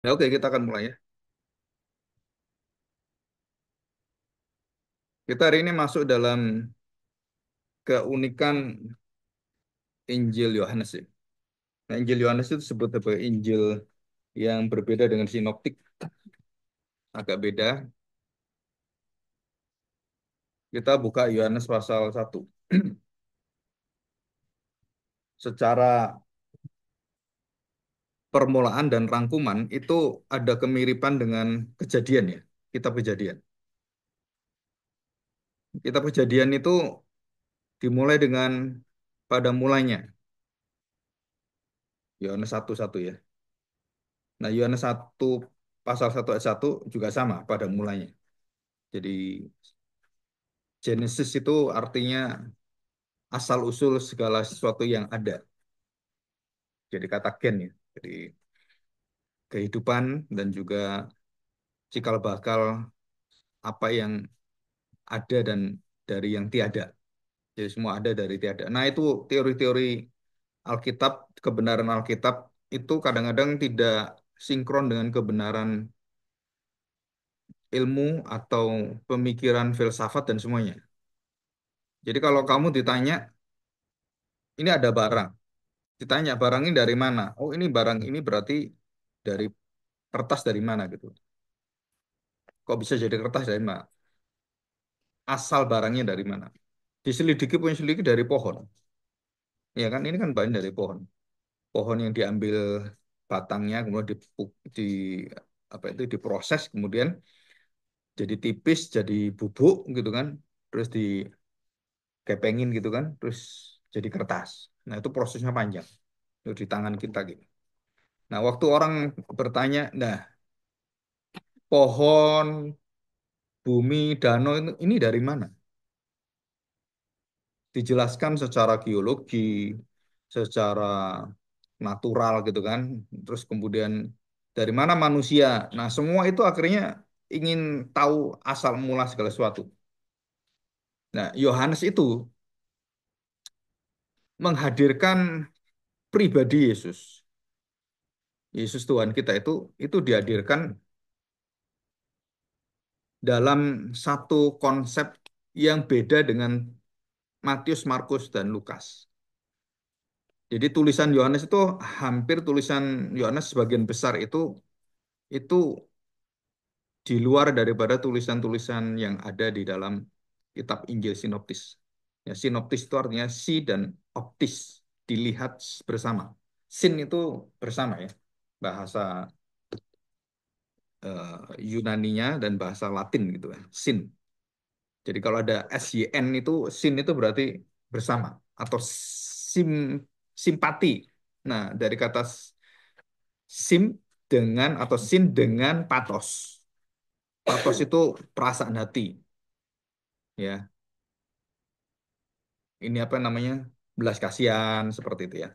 Ya, oke, kita akan mulai ya. Kita hari ini masuk dalam keunikan Injil Yohanes ya. Nah, Injil Yohanes itu disebut sebagai Injil yang berbeda dengan sinoptik, agak beda. Kita buka Yohanes pasal 1. Secara permulaan dan rangkuman itu ada kemiripan dengan kejadian ya. Kitab Kejadian. Kitab Kejadian itu dimulai dengan pada mulanya. Yohanes 1:1 ya. Nah, Yohanes 1 pasal 1 ayat 1 juga sama pada mulanya. Jadi Genesis itu artinya asal-usul segala sesuatu yang ada. Jadi kata gen ya. Jadi kehidupan dan juga cikal bakal apa yang ada dan dari yang tiada. Jadi semua ada dari tiada. Nah itu teori-teori Alkitab, kebenaran Alkitab itu kadang-kadang tidak sinkron dengan kebenaran ilmu atau pemikiran filsafat dan semuanya. Jadi kalau kamu ditanya, ini ada barang. Ditanya barang ini dari mana? Oh ini barang ini berarti dari kertas dari mana gitu. Kok bisa jadi kertas dari mana? Asal barangnya dari mana? Diselidiki punya selidiki dari pohon. Ya kan ini kan bahan dari pohon. Pohon yang diambil batangnya kemudian di apa itu diproses kemudian jadi tipis jadi bubuk gitu kan. Terus dikepengin gitu kan. Terus jadi kertas. Nah, itu prosesnya panjang. Itu di tangan kita gitu. Nah, waktu orang bertanya, nah, pohon, bumi, danau ini dari mana? Dijelaskan secara geologi, secara natural gitu kan. Terus kemudian dari mana manusia. Nah, semua itu akhirnya ingin tahu asal mula segala sesuatu. Nah, Yohanes itu menghadirkan pribadi Yesus. Yesus Tuhan kita itu dihadirkan dalam satu konsep yang beda dengan Matius, Markus, dan Lukas. Jadi tulisan Yohanes itu hampir tulisan Yohanes sebagian besar itu di luar daripada tulisan-tulisan yang ada di dalam kitab Injil Sinoptis. Ya, sinoptis itu artinya si dan optis, dilihat bersama. Sin itu bersama ya, bahasa Yunaninya dan bahasa Latin gitu ya, sin. Jadi kalau ada SYN itu sin itu berarti bersama atau sim simpati. Nah, dari kata sim dengan atau sin dengan patos. Patos itu perasaan hati, ya. Ini apa namanya? Belas kasihan seperti itu ya.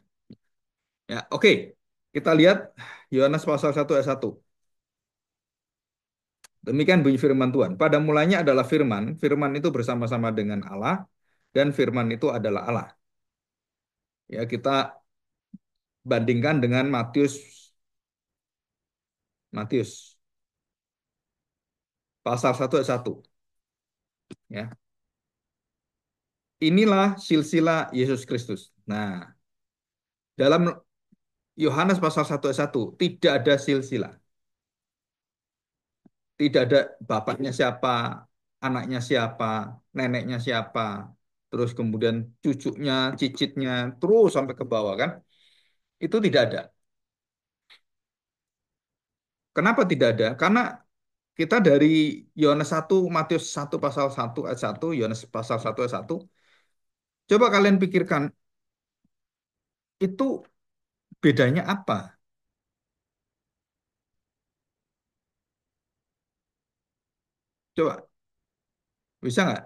Ya, oke. Kita lihat Yohanes pasal 1 ayat 1. Demikian bunyi firman Tuhan. Pada mulanya adalah firman, firman itu bersama-sama dengan Allah dan firman itu adalah Allah. Ya, kita bandingkan dengan Matius Matius pasal 1 ayat 1 ya. Inilah silsilah Yesus Kristus. Nah, dalam Yohanes pasal 1 ayat 1 tidak ada silsilah. Tidak ada bapaknya siapa, anaknya siapa, neneknya siapa, terus kemudian cucunya, cicitnya, terus sampai ke bawah kan. Itu tidak ada. Kenapa tidak ada? Karena kita dari Yohanes 1, Matius 1 pasal 1 ayat 1, Yohanes pasal 1 ayat 1, coba kalian pikirkan, itu bedanya apa? Coba, bisa nggak?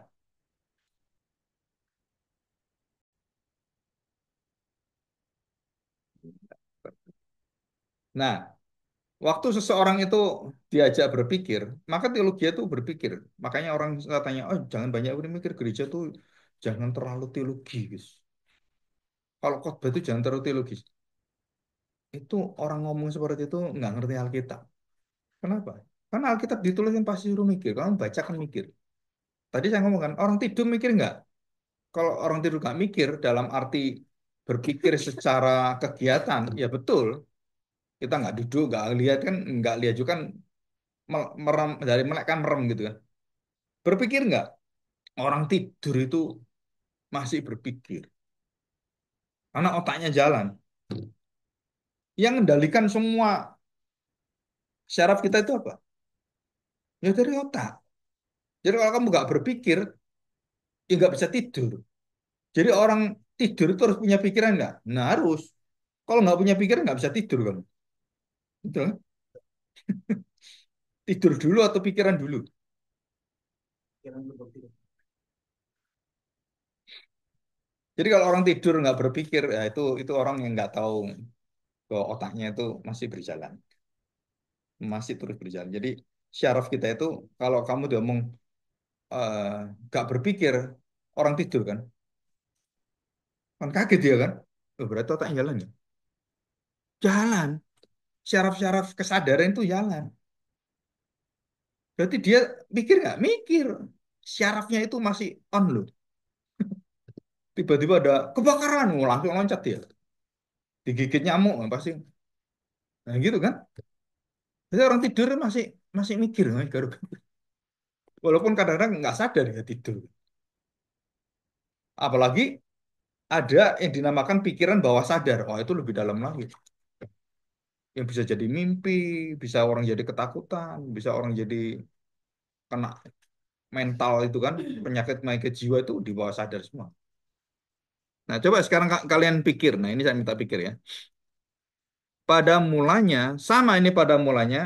Nah, waktu seseorang itu diajak berpikir, maka teologi itu berpikir. Makanya orang katanya, oh jangan banyak berpikir, gereja tuh jangan terlalu teologis. Kalau khotbah itu jangan terlalu teologis. Itu orang ngomong seperti itu nggak ngerti Alkitab. Kenapa? Karena Alkitab ditulisin pasti suruh mikir. Kamu baca kan mikir. Tadi saya ngomong kan, orang tidur mikir nggak? Kalau orang tidur nggak mikir dalam arti berpikir secara kegiatan, ya betul. Kita nggak duduk, nggak lihat kan, nggak lihat juga kan merem dari melek kan merem gitu kan. Berpikir nggak? Orang tidur itu masih berpikir karena otaknya jalan. Yang mengendalikan semua syaraf kita itu apa? Ya dari otak. Jadi kalau kamu nggak berpikir, ya nggak bisa tidur. Jadi orang tidur itu harus punya pikiran nggak? Nah harus. Kalau nggak punya pikiran nggak bisa tidur kamu. Betul kan? Tidur dulu atau pikiran dulu? Jadi kalau orang tidur nggak berpikir, ya itu orang yang nggak tahu bahwa otaknya itu masih berjalan, masih terus berjalan. Jadi syaraf kita itu kalau kamu ngomong eh, nggak berpikir, orang tidur kan kaget dia kan? Oh, berarti otaknya jalan ya? Jalan. Syaraf-syaraf kesadaran itu jalan. Berarti dia mikir nggak? Mikir. Syarafnya itu masih on loh. Tiba-tiba ada kebakaran, oh, langsung loncat dia. Digigit nyamuk, pasti. Nah gitu kan? Jadi orang tidur masih masih mikir, walaupun kadang-kadang nggak sadar ya tidur. Apalagi ada yang dinamakan pikiran bawah sadar. Oh itu lebih dalam lagi. Yang bisa jadi mimpi, bisa orang jadi ketakutan, bisa orang jadi kena mental itu kan, penyakit-penyakit jiwa itu di bawah sadar semua. Nah coba sekarang kalian pikir. Nah ini saya minta pikir ya. Pada mulanya, sama ini pada mulanya.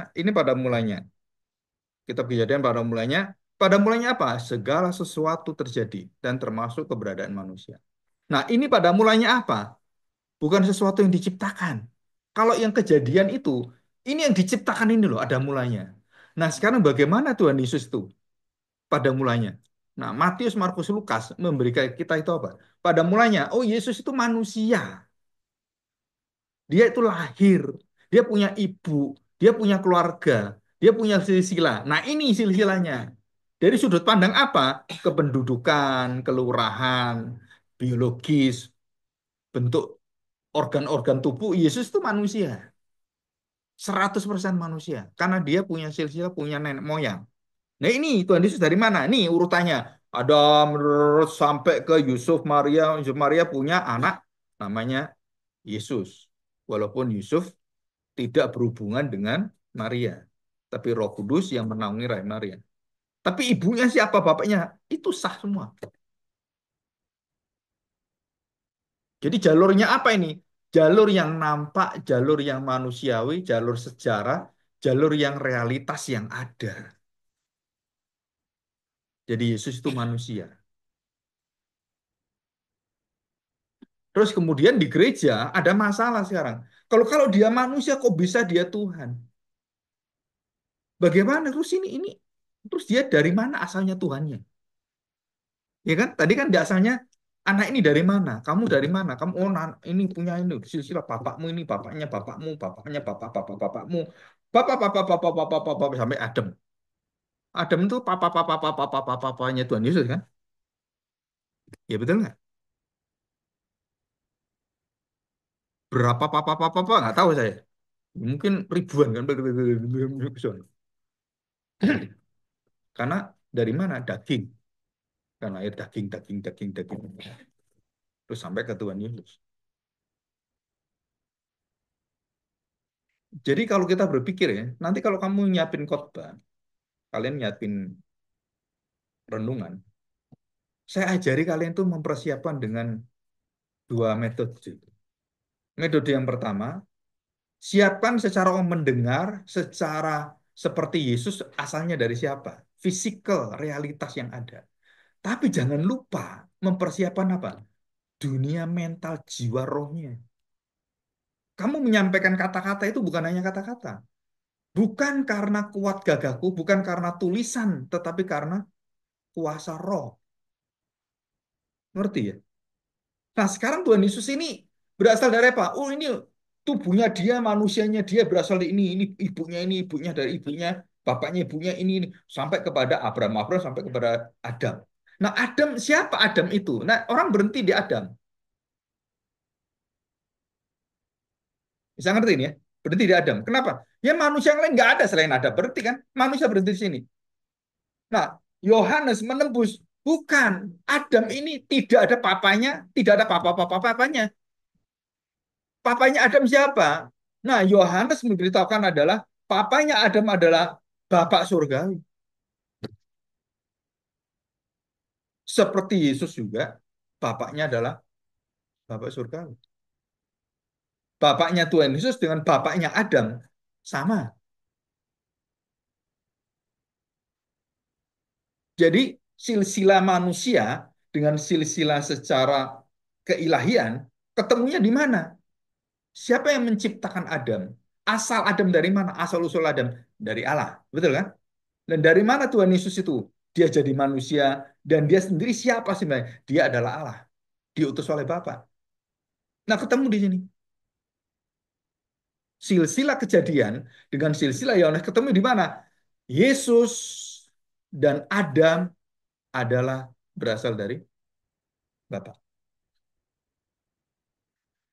Kitab Kejadian pada mulanya apa? Segala sesuatu terjadi dan termasuk keberadaan manusia. Nah, ini pada mulanya apa? Bukan sesuatu yang diciptakan. Kalau yang kejadian itu, ini yang diciptakan ini loh, ada mulanya. Nah, sekarang bagaimana Tuhan Yesus itu pada mulanya? Nah, Matius, Markus, Lukas memberikan kita itu apa? Pada mulanya, oh Yesus itu manusia. Dia itu lahir, dia punya ibu, dia punya keluarga, dia punya silsilah. Nah, ini silsilahnya. Dari sudut pandang apa? Kependudukan, kelurahan, biologis, bentuk organ-organ tubuh. Yesus itu manusia, 100% manusia. Karena dia punya silsilah, punya nenek moyang. Nah, ini Tuhan Yesus dari mana? Nih urutannya. Adam sampai ke Yusuf Maria. Yusuf Maria punya anak namanya Yesus. Walaupun Yusuf tidak berhubungan dengan Maria. Tapi Roh Kudus yang menaungi rahim Maria. Tapi ibunya siapa, bapaknya? Itu sah semua. Jadi jalurnya apa ini? Jalur yang nampak, jalur yang manusiawi, jalur sejarah, jalur yang realitas yang ada. Jadi Yesus itu manusia. Terus kemudian di gereja ada masalah sekarang. Kalau kalau dia manusia kok bisa dia Tuhan? Bagaimana terus ini terus dia dari mana asalnya Tuhannya? Ya kan? Tadi kan dia asalnya anak ini dari mana? Kamu dari mana? Kamu oh ini punya ini silsilah bapakmu ini bapaknya bapakmu bapaknya bapakmu bapak sampai Adam. Adam itu papanya Tuhan Yesus kan? Ya betul nggak? Berapa papa nggak tahu saya. Mungkin ribuan kan? Karena dari mana? Daging. Karena air daging. Terus sampai ke Tuhan Yesus. Jadi kalau kita berpikir ya, nanti kalau kamu nyiapin khotbah, kalian nyiapin renungan, saya ajari kalian tuh mempersiapkan dengan dua metode. Metode yang pertama, siapkan secara mendengar, secara seperti Yesus asalnya dari siapa? Fisikal, realitas yang ada. Tapi jangan lupa mempersiapkan apa? Dunia mental, jiwa rohnya. Kamu menyampaikan kata-kata itu bukan hanya kata-kata. Bukan karena kuat gagahku, bukan karena tulisan, tetapi karena kuasa roh. Ngerti ya? Nah, sekarang Tuhan Yesus ini berasal dari apa? Oh, ini tubuhnya dia, manusianya dia berasal dari ini ibunya dari ibunya, bapaknya ibunya ini sampai kepada Abraham, Abraham sampai kepada Adam. Nah, Adam siapa Adam itu? Nah, orang berhenti di Adam. Bisa ngerti ini ya? Berhenti di Adam. Kenapa? Ya manusia yang lain nggak ada selain Adam. Berarti kan manusia berhenti di sini. Nah, Yohanes menembus bukan Adam ini tidak ada papanya, tidak ada papa-papa-papanya. Papanya Adam siapa? Nah, Yohanes memberitahukan adalah papanya Adam adalah Bapak surgawi. Seperti Yesus juga, bapaknya adalah Bapak surgawi. Bapaknya Tuhan Yesus dengan bapaknya Adam sama. Jadi silsilah manusia dengan silsilah secara keilahian ketemunya di mana? Siapa yang menciptakan Adam? Asal Adam dari mana? Asal usul Adam dari Allah. Betul kan? Dan dari mana Tuhan Yesus itu? Dia jadi manusia dan dia sendiri siapa sebenarnya? Dia adalah Allah. Diutus oleh Bapa. Nah, ketemu di sini. Silsilah kejadian dengan silsilah Yohanes ketemu di mana? Yesus dan Adam adalah berasal dari Bapa.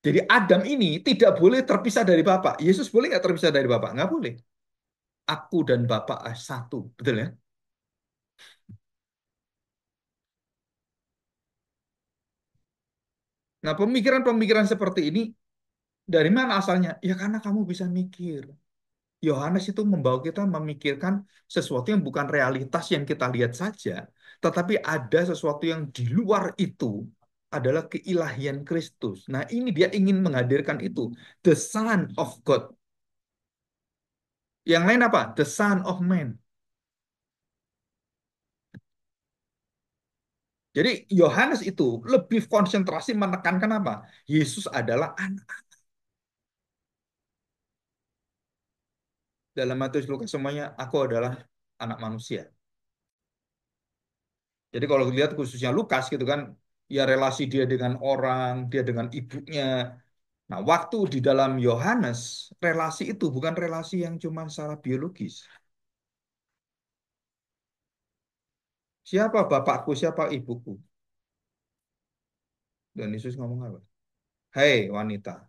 Jadi Adam ini tidak boleh terpisah dari Bapa. Yesus boleh nggak terpisah dari Bapa? Nggak boleh. Aku dan Bapa satu. Betul ya? Nah, pemikiran-pemikiran seperti ini dari mana asalnya? Ya karena kamu bisa mikir. Yohanes itu membawa kita memikirkan sesuatu yang bukan realitas yang kita lihat saja, tetapi ada sesuatu yang di luar itu adalah keilahian Kristus. Nah, ini dia ingin menghadirkan itu, the Son of God. Yang lain apa? The Son of Man. Jadi Yohanes itu lebih konsentrasi menekankan apa? Yesus adalah anak. Dalam Matius Lukas semuanya, aku adalah anak manusia. Jadi kalau lihat khususnya Lukas gitu kan, ya relasi dia dengan orang, dia dengan ibunya. Nah, waktu di dalam Yohanes, relasi itu bukan relasi yang cuma secara biologis. Siapa bapakku, siapa ibuku? Dan Yesus ngomong apa? Hai wanita,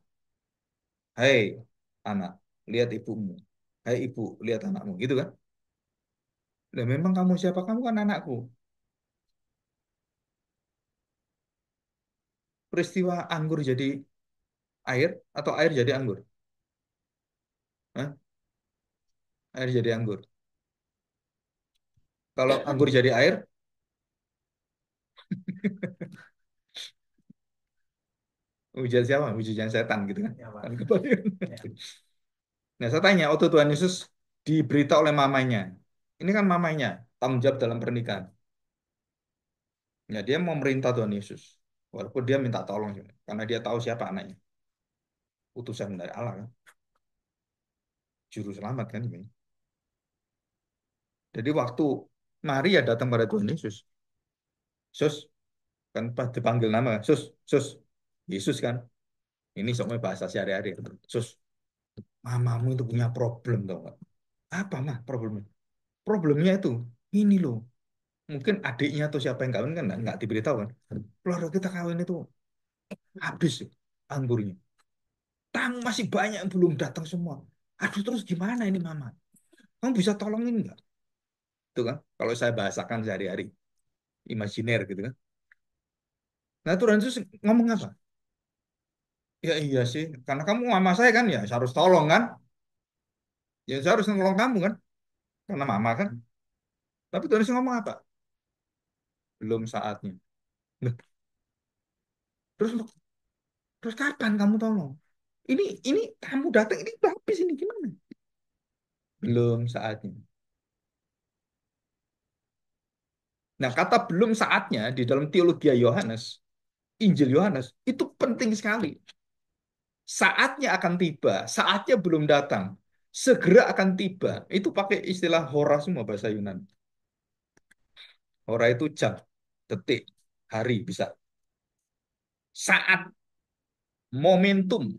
hai anak, lihat ibumu. Hai ibu, lihat anakmu. Gitu kan? Dan memang kamu siapa? Kamu kan anakku. Peristiwa anggur jadi air atau air jadi anggur? Hah? Air jadi anggur. Kalau anggur jadi air, hujan siapa? Hujan setan gitu kan? Kan kebalikan. Nah, saya tanya, waktu Tuhan Yesus diberita oleh mamanya. Ini kan mamanya, tanggung jawab dalam pernikahan. Ya, dia mau merintah Tuhan Yesus. Walaupun dia minta tolong. Karena dia tahu siapa anaknya. Utusan dari Allah kan. Juru selamat kan. Ini. Jadi waktu Maria datang pada Tuhan Yesus. Sus, kan pas dipanggil nama. Sus, sus. Yesus kan. Ini soalnya bahasa sehari-hari. Sus, mamamu itu punya problem tau nggak? Apa mah problemnya? Problemnya itu. Ini loh. Mungkin adiknya atau siapa yang kawin kan nggak diberitahu kan. Keluarga kita kawin itu habis anggurnya. Tamu masih banyak yang belum datang semua. Aduh terus gimana ini mama? Kamu bisa tolongin nggak? Itu kan kalau saya bahasakan sehari-hari imajiner gitu kan. Nah Tuhan Yesus ngomong apa? Ya iya sih, karena kamu mama saya kan ya saya harus tolong kan. Ya saya harus nolong kamu kan, karena mama kan. Tapi Tuhan Yesus ngomong apa? Belum saatnya. Loh, terus terus kapan kamu tolong? Ini kamu datang ini udah habis ini gimana? Belum saatnya. Nah, kata belum saatnya di dalam teologi Yohanes, Injil Yohanes, itu penting sekali. Saatnya akan tiba, saatnya belum datang. Segera akan tiba. Itu pakai istilah hora semua bahasa Yunani. Hora itu jam, detik, hari bisa. Saat, momentum.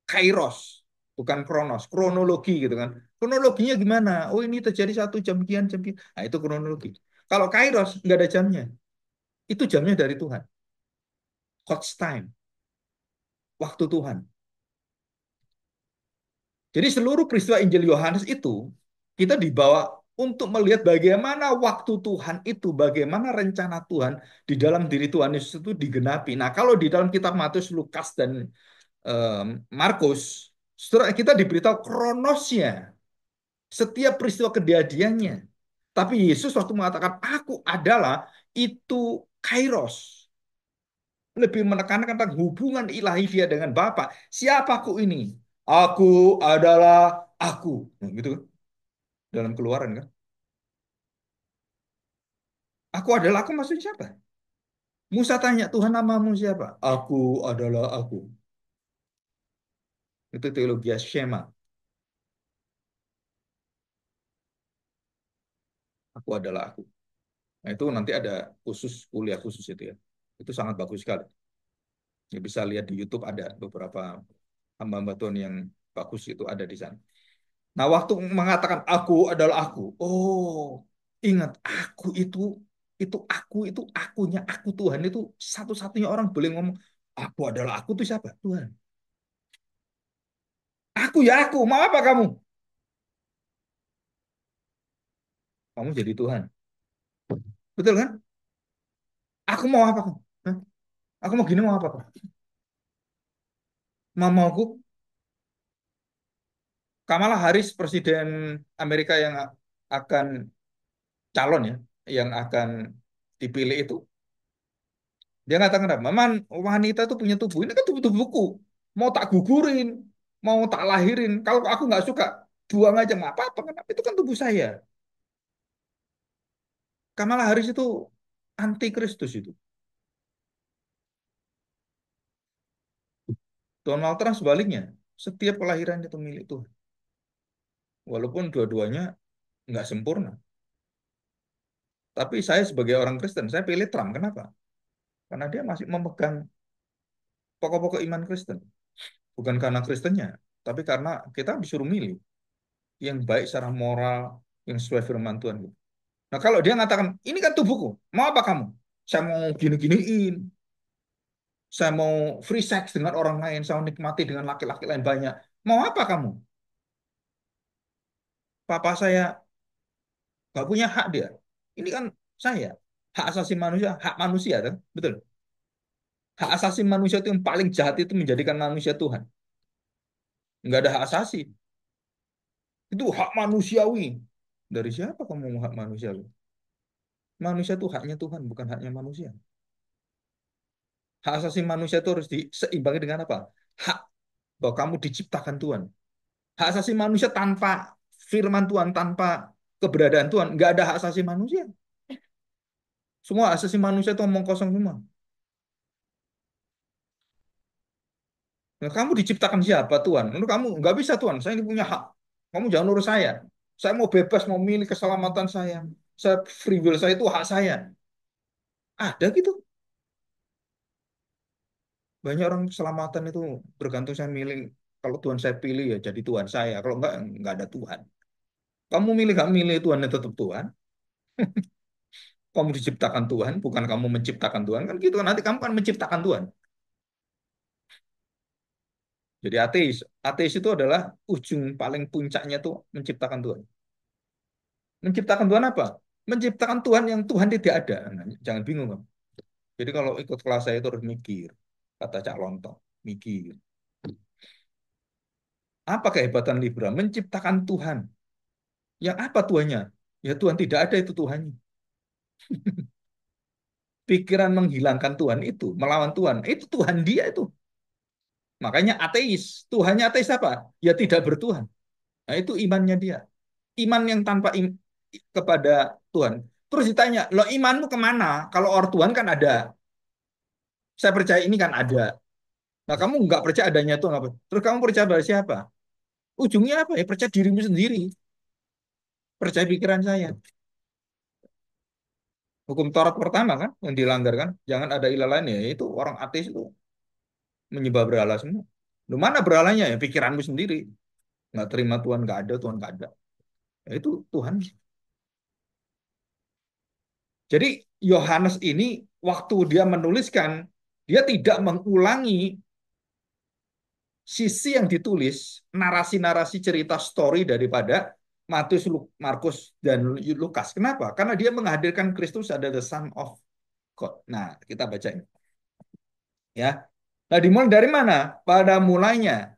kairos, bukan kronos, kronologi gitu kan. Kronologinya gimana? Oh ini terjadi satu jam sekian, jam sekian. Nah itu kronologi. Kalau kairos nggak ada jamnya. Itu jamnya dari Tuhan. God's time, waktu Tuhan. Jadi seluruh peristiwa Injil Yohanes itu kita dibawa untuk melihat bagaimana waktu Tuhan itu, bagaimana rencana Tuhan di dalam diri Tuhan Yesus itu digenapi. Nah, kalau di dalam kitab Matius, Lukas, dan Markus, saudara, kita diberitahu kronosnya, setiap peristiwa kejadiannya. Tapi Yesus waktu mengatakan, aku adalah itu kairos. Lebih menekankan tentang hubungan ilahi dia dengan Bapa. Siapa aku ini? Aku adalah aku. Nah, gitu kan. Dalam keluaran kan. Aku adalah aku maksudnya siapa? Musa tanya, Tuhan namamu siapa? Aku adalah aku. Itu teologi Shema. Aku adalah aku. Nah, itu nanti ada khusus kuliah khusus itu ya. Itu sangat bagus sekali. Ya, bisa lihat di YouTube ada beberapa hamba-hamba Tuhan yang bagus itu ada di sana. Nah, waktu mengatakan aku adalah aku. Oh, ingat aku itu akunya aku Tuhan itu satu-satunya orang boleh ngomong aku adalah aku itu siapa? Tuhan. Aku ya aku. Mau apa kamu? Kamu jadi Tuhan. Betul kan? Aku mau apa kamu? Hah? Aku mau gini mau apa kamu? Mauku Kamala Harris presiden Amerika yang akan calon ya, yang akan dipilih itu, dia katakan apa? Man, wanita itu punya tubuh. Ini kan tubuhku. Mau tak gugurin, mau tak lahirin. Kalau aku nggak suka, buang aja nggak apa-apa. Kan itu kan tubuh saya. Kamala Harris itu anti Kristus itu. Donald Trump sebaliknya. Setiap kelahiran itu milik Tuhan. Walaupun dua-duanya nggak sempurna. Tapi saya sebagai orang Kristen, saya pilih Trump. Kenapa? Karena dia masih memegang pokok-pokok iman Kristen. Bukan karena Kristennya, tapi karena kita disuruh milih yang baik secara moral, yang sesuai firman Tuhan. Nah, kalau dia mengatakan, ini kan tubuhku, mau apa kamu? Saya mau gini-giniin, saya mau free sex dengan orang lain, saya mau nikmati dengan laki-laki lain banyak. Mau apa kamu? Papa saya nggak punya hak dia. Ini kan saya. Hak asasi manusia, hak manusia, kan? Betul. Hak asasi manusia itu yang paling jahat itu menjadikan manusia Tuhan. Nggak ada hak asasi. Itu hak manusiawi. Dari siapa kamu mau hak manusiawi? Manusia itu haknya Tuhan, bukan haknya manusia. Hak asasi manusia itu harus diseimbangi dengan apa? Hak bahwa kamu diciptakan Tuhan. Hak asasi manusia tanpa firman Tuhan, tanpa keberadaan Tuhan, nggak ada hak asasi manusia. Semua hak asasi manusia itu omong kosong semua. Nah, kamu diciptakan siapa Tuhan? Menurut kamu nggak bisa Tuhan. Saya ini punya hak. Kamu jangan urus saya. Saya mau bebas, mau milih keselamatan saya. Saya free will saya itu hak saya. Ada gitu. Banyak orang keselamatan itu bergantung saya milih. Kalau Tuhan saya pilih ya jadi Tuhan saya. Kalau enggak ada Tuhan. Kamu milih gak milih Tuhan ya tetap Tuhan. Kamu diciptakan Tuhan, bukan kamu menciptakan Tuhan. Kan gitu kan. Nanti kamu kan menciptakan Tuhan. Jadi ateis. Ateis itu adalah ujung paling puncaknya tuh menciptakan Tuhan. Menciptakan Tuhan apa? Menciptakan Tuhan yang Tuhan tidak ada. Nah, jangan bingung kamu. Jadi kalau ikut kelas saya itu harus mikir. Kata Cak Lontong. Mikir. Apa kehebatan liberal? Menciptakan Tuhan. Yang apa Tuhannya? Ya Tuhan tidak ada itu Tuhannya. Pikiran menghilangkan Tuhan itu, melawan Tuhan, itu Tuhan dia itu. Makanya ateis. Tuhannya ateis apa? Ya tidak bertuhan. Nah, itu imannya dia. Iman yang tanpa kepada Tuhan. Terus ditanya, lo imanmu kemana? Kalau orang Tuhan kan ada. Saya percaya ini kan ada. Nah, kamu nggak percaya adanya Tuhan apa? Terus kamu percaya pada siapa? Ujungnya apa ya? Percaya dirimu sendiri. Percaya pikiran saya. Hukum Taurat pertama kan yang dilanggar kan. Jangan ada ilah lain ya. Itu orang ateis itu menyembah berhala semua. Lu mana berhalanya ya? Pikiranmu sendiri. Nggak terima Tuhan nggak ada, Tuhan nggak ada. Ya, itu Tuhan. Jadi Yohanes ini waktu dia menuliskan, dia tidak mengulangi sisi yang ditulis, narasi-narasi cerita story daripada Matius, Markus, dan Lukas. Kenapa? Karena dia menghadirkan Kristus ada the Son of God. Nah, kita baca ini. Ya. Nah, dimulai dari mana? Pada mulanya.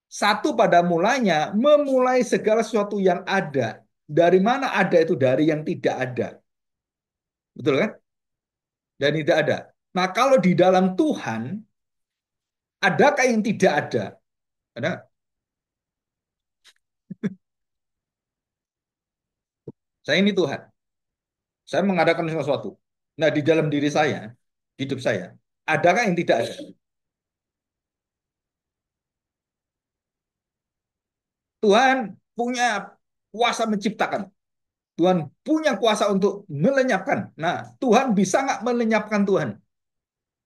Satu pada mulanya, memulai segala sesuatu yang ada. Dari mana ada itu? Dari yang tidak ada. Betul kan? Dan tidak ada. Nah, kalau di dalam Tuhan, adakah yang tidak ada? Ada. Saya ini Tuhan. Saya mengadakan sesuatu. Nah, di dalam diri saya, hidup saya, adakah yang tidak ada? Tuhan punya kuasa menciptakan. Tuhan punya kuasa untuk melenyapkan. Nah, Tuhan bisa nggak melenyapkan Tuhan?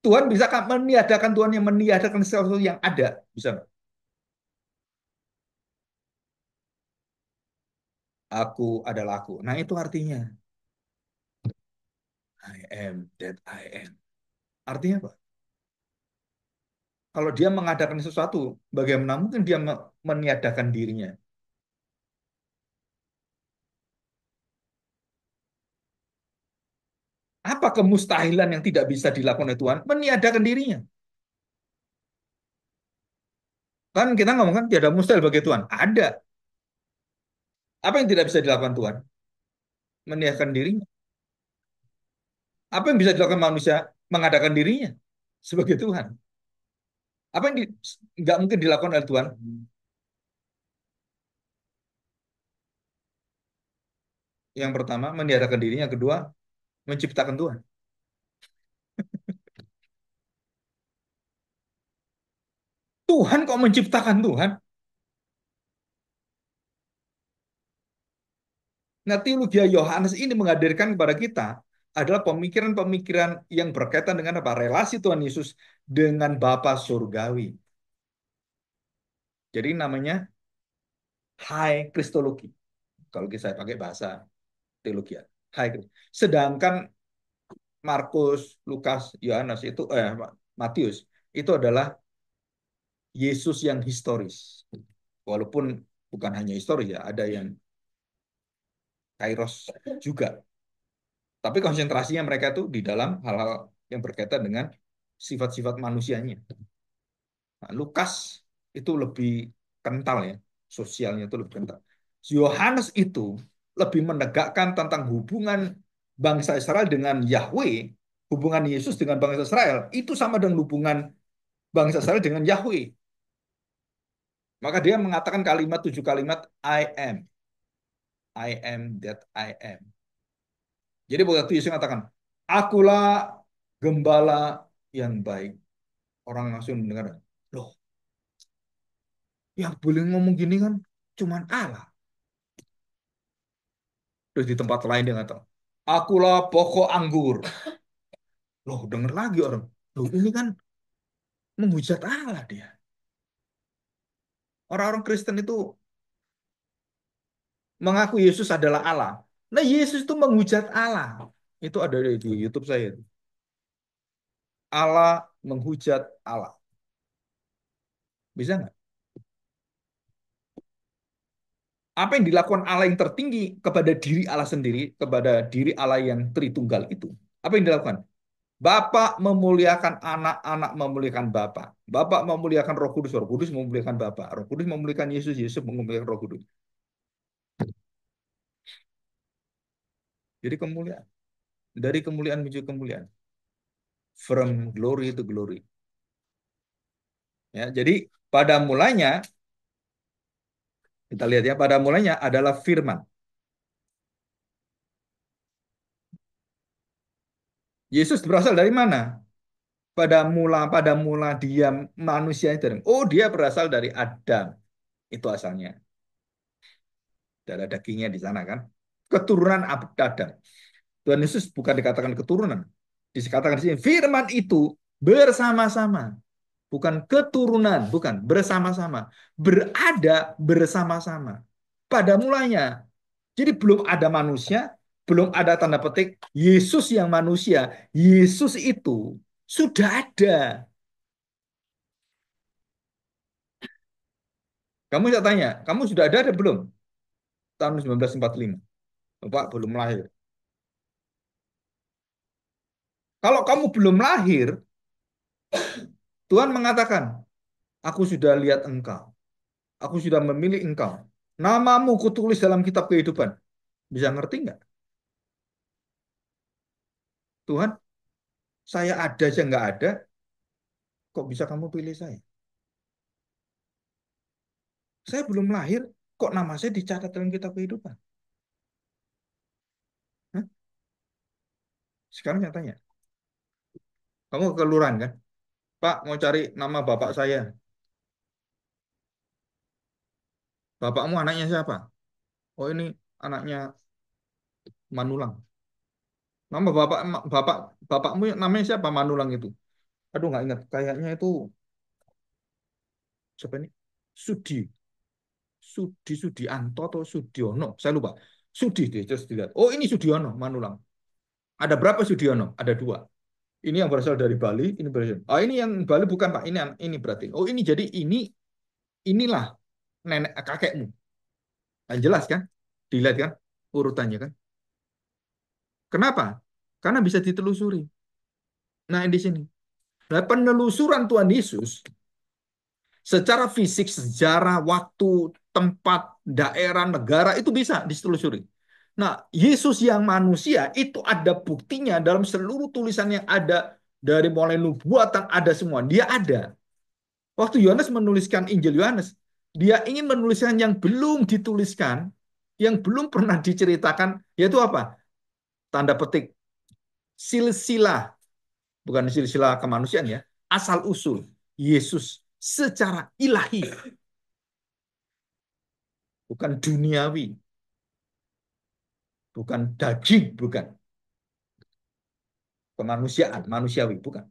Tuhan bisa nggak meniadakan Tuhan yang meniadakan sesuatu yang ada? Bisa nggak? Aku adalah aku. Nah, itu artinya. I am that I am. Artinya apa? Kalau dia mengadakan sesuatu, bagaimana mungkin dia meniadakan dirinya? Apa kemustahilan yang tidak bisa dilakukan oleh Tuhan? Meniadakan dirinya. Kan kita ngomong kan tiada mustahil bagi Tuhan. Ada. Apa yang tidak bisa dilakukan Tuhan? Meniadakan dirinya. Apa yang bisa dilakukan manusia? Mengadakan dirinya sebagai Tuhan. Apa yang nggak mungkin dilakukan oleh Tuhan? Yang pertama, meniadakan dirinya. Yang kedua, menciptakan Tuhan. Tuhan kok menciptakan Tuhan? Nah, teologi Yohanes ini menghadirkan kepada kita adalah pemikiran-pemikiran yang berkaitan dengan apa? Relasi Tuhan Yesus dengan Bapa Surgawi. Jadi namanya High Kristologi. Kalau saya pakai bahasa teologi. High. Sedangkan Markus, Lukas, Yohanes itu Matius itu adalah Yesus yang historis. Walaupun bukan hanya historis ya, ada yang kairos juga. Tapi konsentrasinya mereka itu di dalam hal-hal yang berkaitan dengan sifat-sifat manusianya. Nah, Lukas itu lebih kental ya, sosialnya itu lebih kental. Yohanes itu lebih menegakkan tentang hubungan bangsa Israel dengan Yahweh, hubungan Yesus dengan bangsa Israel, itu sama dengan hubungan bangsa Israel dengan Yahweh. Maka dia mengatakan kalimat 7 kalimat I am that I am. Jadi waktu Yesus mengatakan, akulah gembala yang baik. Orang langsung mendengar, loh, yang boleh ngomong gini kan cuman Allah. Terus di tempat lain dia ngatakan, akulah pokok anggur. Loh, denger lagi orang. Loh, ini kan menghujat Allah dia. Orang-orang Kristen itu mengaku Yesus adalah Allah. Nah, Yesus itu menghujat Allah. Itu ada di YouTube saya. Allah menghujat Allah. Bisa nggak? Apa yang dilakukan Allah yang tertinggi kepada diri Allah sendiri, kepada diri Allah yang Tritunggal itu? Apa yang dilakukan? Bapak memuliakan anak, anak memuliakan Bapak. Bapak memuliakan Roh Kudus, Roh Kudus memuliakan Bapak. Roh Kudus memuliakan Yesus, Yesus memuliakan Roh Kudus. Jadi kemuliaan. Dari kemuliaan menuju kemuliaan. From glory to glory. Ya, jadi pada mulanya, kita lihat ya, pada mulanya adalah firman. Yesus berasal dari mana? Pada mula dia manusia itu. Oh, dia berasal dari Adam. Itu asalnya. Darah dagingnya di sana kan. Keturunan Adam. Tuhan Yesus bukan dikatakan keturunan. Dikatakan di sini firman itu bersama-sama. bukan keturunan, bukan bersama-sama, berada bersama-sama pada mulanya. Jadi belum ada manusia, belum ada tanda petik Yesus yang manusia. Yesus itu sudah ada. Kamu saya tanya, kamu sudah ada belum? Tahun 1945. Bapak belum lahir. Kalau kamu belum lahir, Tuhan mengatakan, aku sudah lihat engkau. Aku sudah memilih engkau. Namamu kutulis dalam kitab kehidupan. Bisa ngerti nggak? Tuhan, saya ada aja nggak ada, kok bisa kamu pilih saya? Saya belum lahir, kok nama saya dicatat dalam kitab kehidupan? Hah? Sekarang saya tanya, kamu ke kelurahan kan? Pak, mau cari nama bapak saya. Bapakmu anaknya siapa? Oh ini anaknya Manulang. Nama bapak bapakmu namanya siapa Manulang itu? Aduh nggak ingat. Kayaknya itu siapa ini? Sudi. Sudianto atau Sudiono. Saya lupa. Sudi deh, terus dilihat. Oh ini Sudiono, Manulang. Ada berapa Sudiono? Ada dua. Ini yang berasal dari Bali, ini berasal. Oh ini yang Bali bukan Pak. Ini berarti. Oh ini jadi inilah nenek kakekmu. Nah, jelas kan? Dilihat kan urutannya kan? Kenapa? Karena bisa ditelusuri. Nah, di sini. Nah, penelusuran Tuhan Yesus secara fisik, sejarah, waktu, tempat, daerah, negara itu bisa ditelusuri. Nah, Yesus yang manusia itu ada buktinya dalam seluruh tulisan yang ada dari mulai nubuatan ada semua. Dia ada. Waktu Yohanes menuliskan Injil Yohanes, dia ingin menuliskan yang belum dituliskan, yang belum pernah diceritakan, yaitu apa? Tanda petik silsilah, bukan silsilah kemanusiaan ya, asal usul Yesus secara ilahi, bukan duniawi, bukan daging, bukan kemanusiaan, manusiawi, bukan.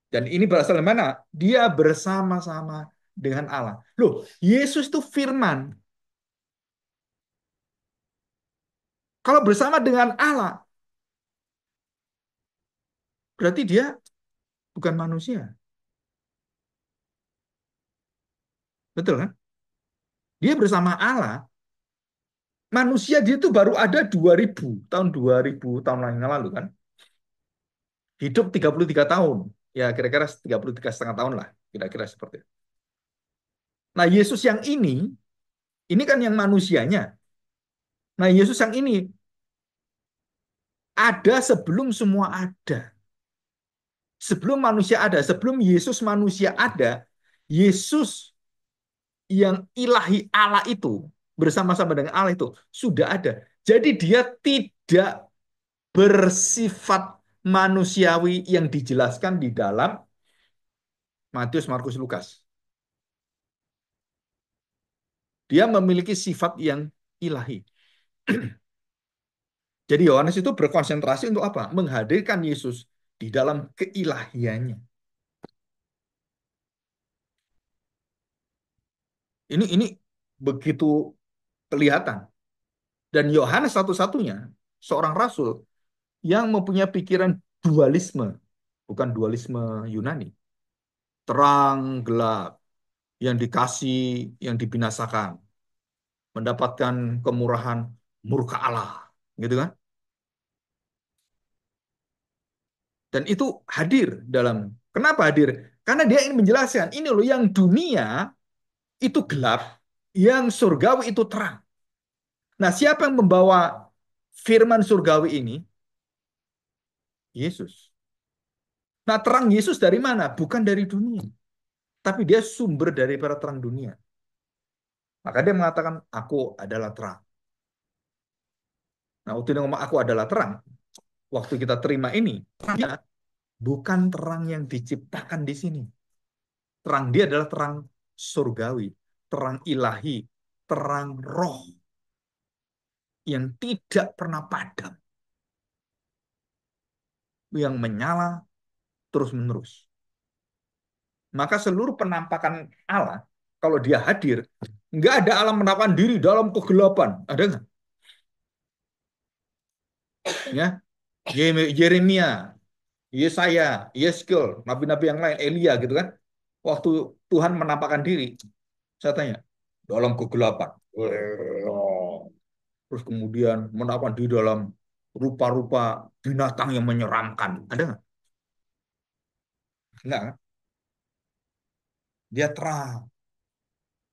Dan ini berasal dari mana? Dia bersama-sama dengan Allah. Loh, Yesus itu firman. Kalau bersama dengan Allah, berarti dia bukan manusia. Betul kan? Dia bersama Allah. Manusia dia itu baru ada 2000, tahun 2000 tahun yang lalu kan. Hidup 33 tahun. Ya kira-kira 33,5 tahun lah. Kira-kira seperti itu. Nah Yesus yang ini kan yang manusianya. Nah Yesus yang ini ada sebelum semua ada. Sebelum manusia ada, sebelum Yesus manusia ada, Yesus yang ilahi Allah itu bersama-sama dengan Allah itu sudah ada. Jadi dia tidak bersifat manusiawi yang dijelaskan di dalam Matius, Markus, Lukas. Dia memiliki sifat yang ilahi. Jadi Yohanes itu berkonsentrasi untuk apa? Menghadirkan Yesus di dalam keilahiannya. Ini begitu kelihatan. Dan Yohanes satu-satunya seorang rasul yang mempunyai pikiran dualisme, bukan dualisme Yunani. Terang, gelap, yang dikasih, yang dibinasakan, mendapatkan kemurahan murka Allah, gitu kan? Dan itu hadir dalam, kenapa hadir? Karena dia ingin menjelaskan, ini loh yang dunia itu gelap, yang surgawi itu terang. Nah, siapa yang membawa firman surgawi ini? Yesus. Nah, terang Yesus dari mana? Bukan dari dunia, tapi dia sumber dari para terang dunia. Maka dia mengatakan, aku adalah terang. Nah, waktu dia ngomong aku adalah terang, waktu kita terima ini, dia bukan terang yang diciptakan di sini. Terang dia adalah terang surgawi, terang ilahi, terang roh yang tidak pernah padam, yang menyala terus-menerus. Maka seluruh penampakan Allah, kalau dia hadir, nggak ada Allah menampakkan diri dalam kegelapan. Ada nggak? Ya, Yeremia, Yesaya, Yeskel, nabi-nabi yang lain, Elia gitu kan. Waktu Tuhan menampakkan diri, saya tanya, dalam kegelapan. Terus kemudian menampakkan di dalam rupa-rupa binatang yang menyeramkan. Ada nggak? Enggak kan? Dia terang,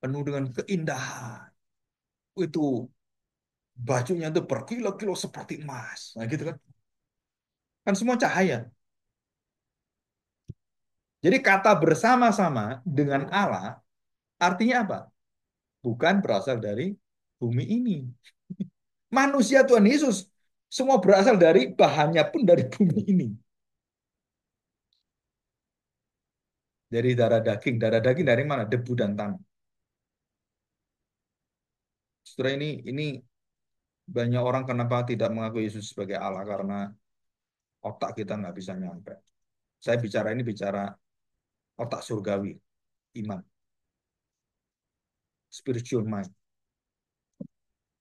penuh dengan keindahan. Itu bajunya itu berkilau-kilau seperti emas. Nah gitu kan. Kan semua cahaya. Jadi kata bersama-sama dengan Allah artinya apa? Bukan berasal dari bumi ini. Manusia Tuhan Yesus semua berasal dari bahannya pun dari bumi ini. Dari darah daging. Darah daging dari mana? Debu dan tanah. Setelah ini banyak orang kenapa tidak mengakui Yesus sebagai Allah karena otak kita nggak bisa nyampe. Saya bicara ini bicara otak surgawi, iman, spiritual mind,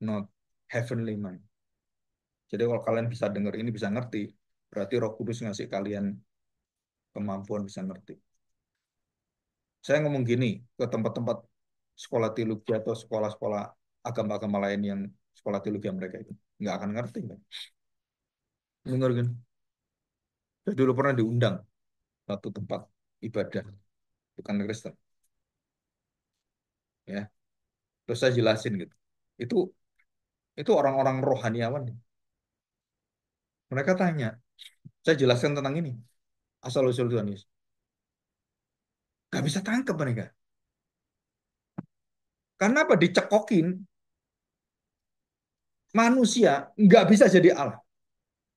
not heavenly mind. Jadi kalau kalian bisa dengar ini bisa ngerti, berarti Roh Kudus ngasih kalian kemampuan bisa ngerti. Saya ngomong gini ke tempat-tempat sekolah teologi atau sekolah-sekolah agama-agama lain yang sekolah teologi mereka itu nggak akan ngerti kan? Dengar kan? Saya dulu pernah diundang satu tempat ibadah bukan Kristen, ya. Terus saya jelasin gitu. Itu itu orang-orang rohaniawan. Mereka tanya, saya jelaskan tentang ini asal usul Tuhan Yesus. Gak bisa tangkap mereka. Karena apa? Dicekokin manusia nggak bisa jadi Allah.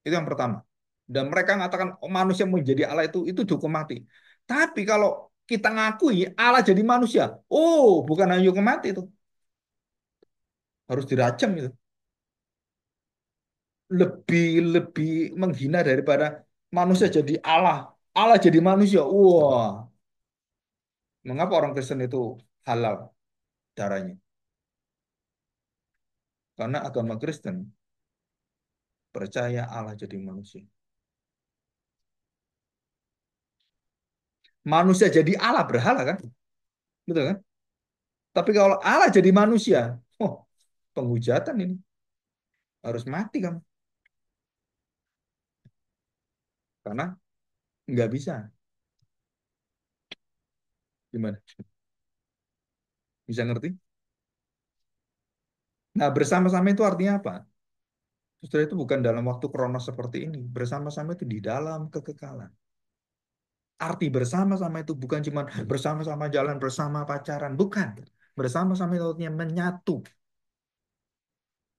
Itu yang pertama. Dan mereka mengatakan oh, manusia mau jadi Allah itu dihukum mati. Tapi kalau kita ngakui Allah jadi manusia, oh bukan hanya hukum mati itu, harus dirajam itu. Lebih lebih menghina daripada manusia jadi Allah, Allah jadi manusia. Wah, mengapa orang Kristen itu halal darahnya? Karena agama Kristen percaya Allah jadi manusia. Manusia jadi Allah berhala kan? Betul kan? Tapi kalau Allah jadi manusia, oh, penghujatan ini. Harus mati kamu. Karena nggak bisa. Gimana? Bisa ngerti? Nah, bersama-sama itu artinya apa? Justru itu bukan dalam waktu kronos seperti ini. Bersama-sama itu di dalam kekekalan. Arti bersama-sama itu bukan cuma bersama-sama jalan, bersama pacaran. Bukan. Bersama-sama itu artinya menyatu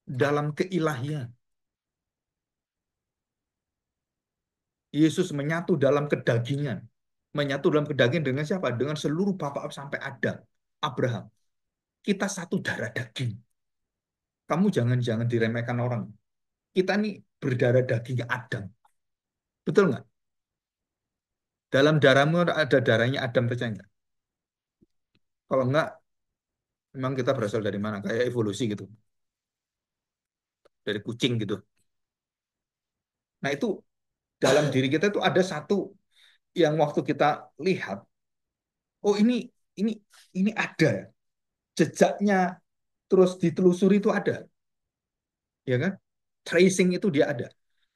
dalam keilahian. Yesus menyatu dalam kedagingan. Menyatu dalam kedagingan dengan siapa? Dengan seluruh bapak sampai Adam. Abraham. Kita satu darah daging. Kamu jangan-jangan diremehkan orang. Kita nih berdarah daging Adam. Betul nggak? Dalam darahmu ada darahnya Adam, percaya nggak? Kalau nggak, memang kita berasal dari mana? Kayak evolusi gitu. Dari kucing gitu. Nah itu dalam diri kita itu ada satu yang waktu kita lihat, oh ini ini ada jejaknya, terus ditelusuri itu ada, ya kan? Tracing itu dia ada.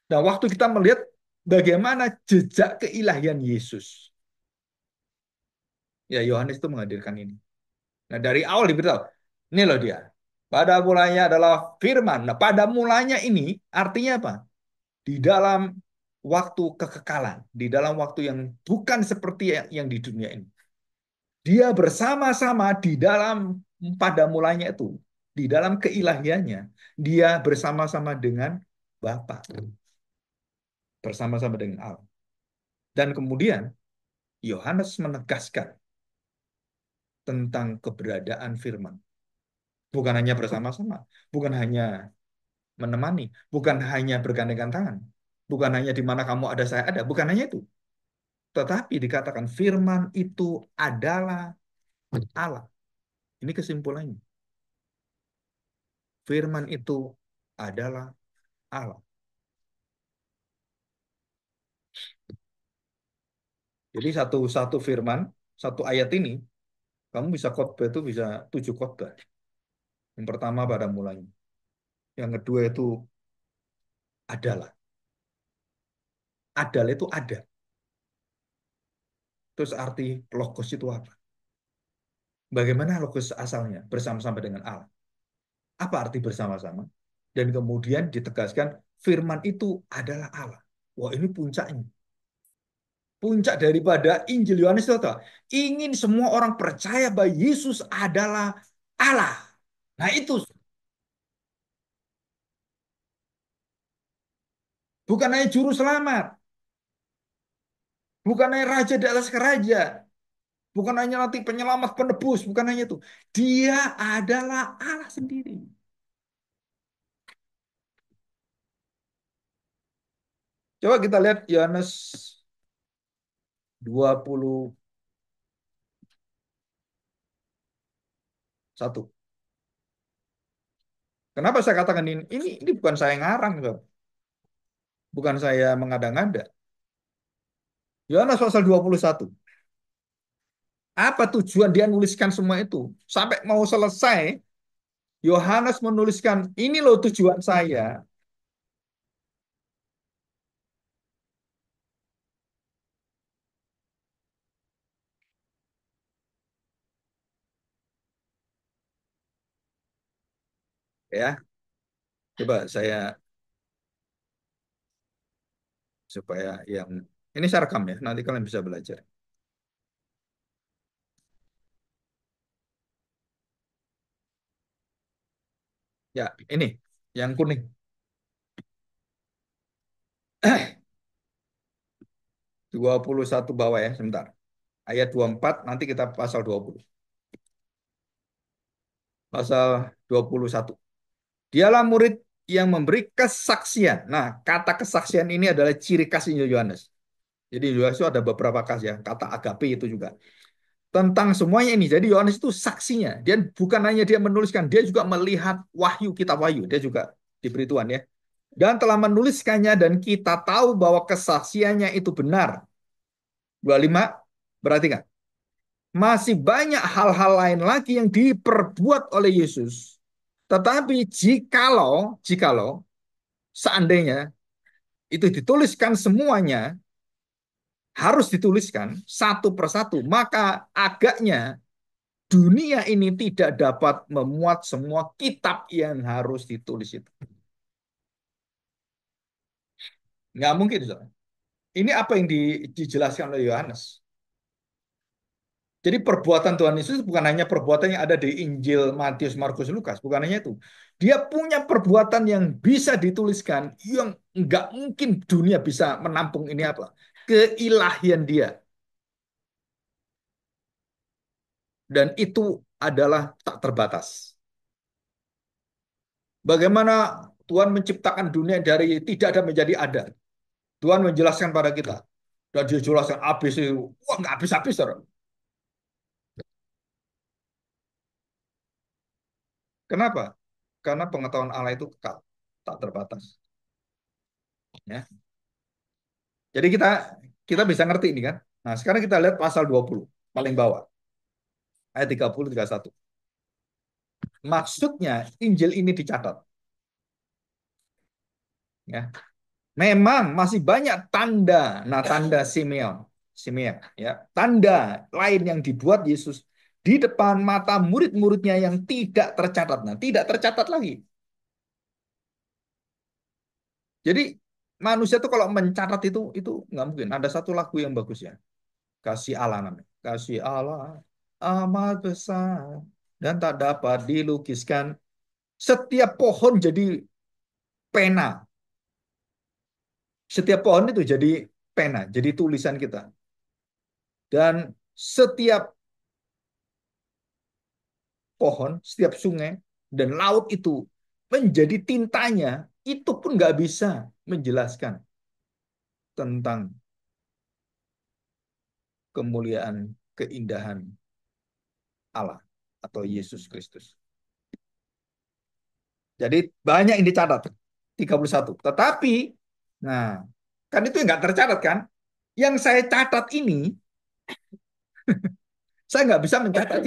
Nah waktu kita melihat bagaimana jejak keilahian Yesus, ya Yohanes itu menghadirkan ini. Nah, dari awal diberitahu, ini loh dia. Pada mulanya adalah firman. Nah, pada mulanya ini artinya apa? Di dalam waktu kekekalan, di dalam waktu yang bukan seperti yang di dunia ini. Dia bersama-sama di dalam pada mulanya itu, di dalam keilahiannya, dia bersama-sama dengan Bapa, bersama-sama dengan Allah. Dan kemudian Yohanes menegaskan tentang keberadaan firman. Bukan hanya bersama-sama, bukan hanya menemani, bukan hanya bergandengan tangan, bukan hanya di mana kamu ada saya ada, bukan hanya itu. Tetapi dikatakan firman itu adalah Allah. Ini kesimpulannya. Firman itu adalah Allah. Jadi satu firman, satu ayat ini, kamu bisa khotbah itu bisa 7 khotbah. Yang pertama pada mulanya. Yang kedua itu adalah. Adalah itu ada. Terus arti logos itu apa? Bagaimana logos asalnya? Bersama-sama dengan Allah. Apa arti bersama-sama? Dan kemudian ditegaskan firman itu adalah Allah. Wah, ini puncaknya. Puncak daripada Injil Yohanes itu apa? Ingin semua orang percaya bahwa Yesus adalah Allah. Nah itu bukan hanya juru selamat, bukan hanya raja di atas raja, bukan hanya nanti penyelamat penebus, bukan hanya itu. Dia adalah Allah sendiri. Coba kita lihat Yohanes 21. Kenapa saya katakan ini? Ini bukan saya ngarang, Sob. Bukan saya mengada-ngada. Yohanes pasal 21. Apa tujuan dia nuliskan semua itu? Sampai mau selesai, Yohanes menuliskan, ini loh tujuan saya. Ya, coba saya supaya yang ini saya rekam ya, nanti kalian bisa belajar. Ya, ini yang kuning. 21 bawah ya, sebentar. Ayat 24 nanti kita pasal 20. Pasal 21. Dialah murid yang memberi kesaksian. Nah, kata kesaksian ini adalah ciri khas Injil Yohanes. Jadi Yohanes itu ada beberapa khas ya, kata agape itu juga. Tentang semuanya ini. Jadi Yohanes itu saksinya. Dia bukan hanya dia menuliskan, dia juga melihat wahyu, kitab wahyu. Dia juga diberi Tuhan ya. Dan telah menuliskannya dan kita tahu bahwa kesaksiannya itu benar. 25, berarti kan? Masih banyak hal-hal lain lagi yang diperbuat oleh Yesus. Tetapi jikalau seandainya itu dituliskan semuanya, harus dituliskan satu persatu, maka agaknya dunia ini tidak dapat memuat semua kitab yang harus ditulis itu. Nggak mungkin, soalnya. Ini apa yang dijelaskan oleh Yohanes. Jadi perbuatan Tuhan Yesus bukan hanya perbuatan yang ada di Injil Matius, Markus, Lukas. Bukan hanya itu. Dia punya perbuatan yang bisa dituliskan yang nggak mungkin dunia bisa menampung ini apa. Keilahian dia. Dan itu adalah tak terbatas. Bagaimana Tuhan menciptakan dunia dari tidak ada menjadi ada. Tuhan menjelaskan pada kita. Dan dia jelaskan habis itu. Wah, nggak habis-habis. Saudara. Kenapa? Karena pengetahuan Allah itu kekal, tak terbatas. Ya. Jadi kita kita bisa ngerti ini kan. Nah, sekarang kita lihat pasal 20 paling bawah, ayat 30 31. Maksudnya Injil ini dicatat, ya. Memang masih banyak tanda, nah tanda Simeon, Simeon, ya. Tanda lain yang dibuat Yesus di depan mata murid-muridnya yang tidak tercatat. Nah, tidak tercatat lagi. Jadi manusia tuh kalau mencatat itu nggak mungkin. Ada satu lagu yang bagus ya. Kasih Allah namanya. Kasih Allah amat besar dan tak dapat dilukiskan. Setiap pohon jadi pena. Setiap pohon itu jadi pena, jadi tulisan kita. Dan setiap pohon, setiap sungai dan laut itu menjadi tintanya, itu pun nggak bisa menjelaskan tentang kemuliaan, keindahan Allah atau Yesus Kristus. Jadi banyak yang dicatat, 31. Tetapi, nah, kan itu yang nggak tercatat kan? Yang saya catat ini, saya nggak bisa mencatat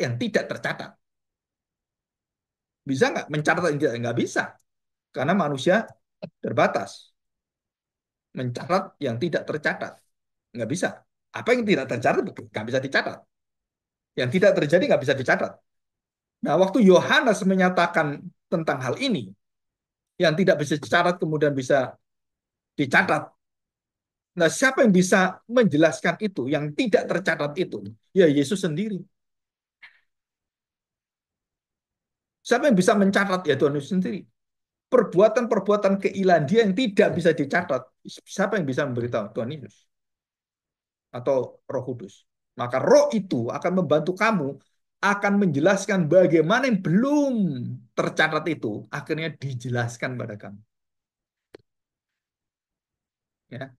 yang tidak tercatat. Bisa nggak mencatat yang tidak? Nggak bisa. Karena manusia terbatas. Mencatat yang tidak tercatat. Nggak bisa. Apa yang tidak tercatat, nggak bisa dicatat. Yang tidak terjadi nggak bisa dicatat. Nah, waktu Yohanes menyatakan tentang hal ini, yang tidak bisa dicatat kemudian bisa dicatat. Nah, siapa yang bisa menjelaskan itu, yang tidak tercatat itu? Ya, Yesus sendiri. Siapa yang bisa mencatat? Ya, Tuhan Yesus sendiri. Perbuatan-perbuatan keilahan dia yang tidak bisa dicatat. Siapa yang bisa memberitahu? Tuhan Yesus atau Roh Kudus. Maka Roh itu akan membantu kamu, akan menjelaskan bagaimana yang belum tercatat itu akhirnya dijelaskan pada kamu. Ya,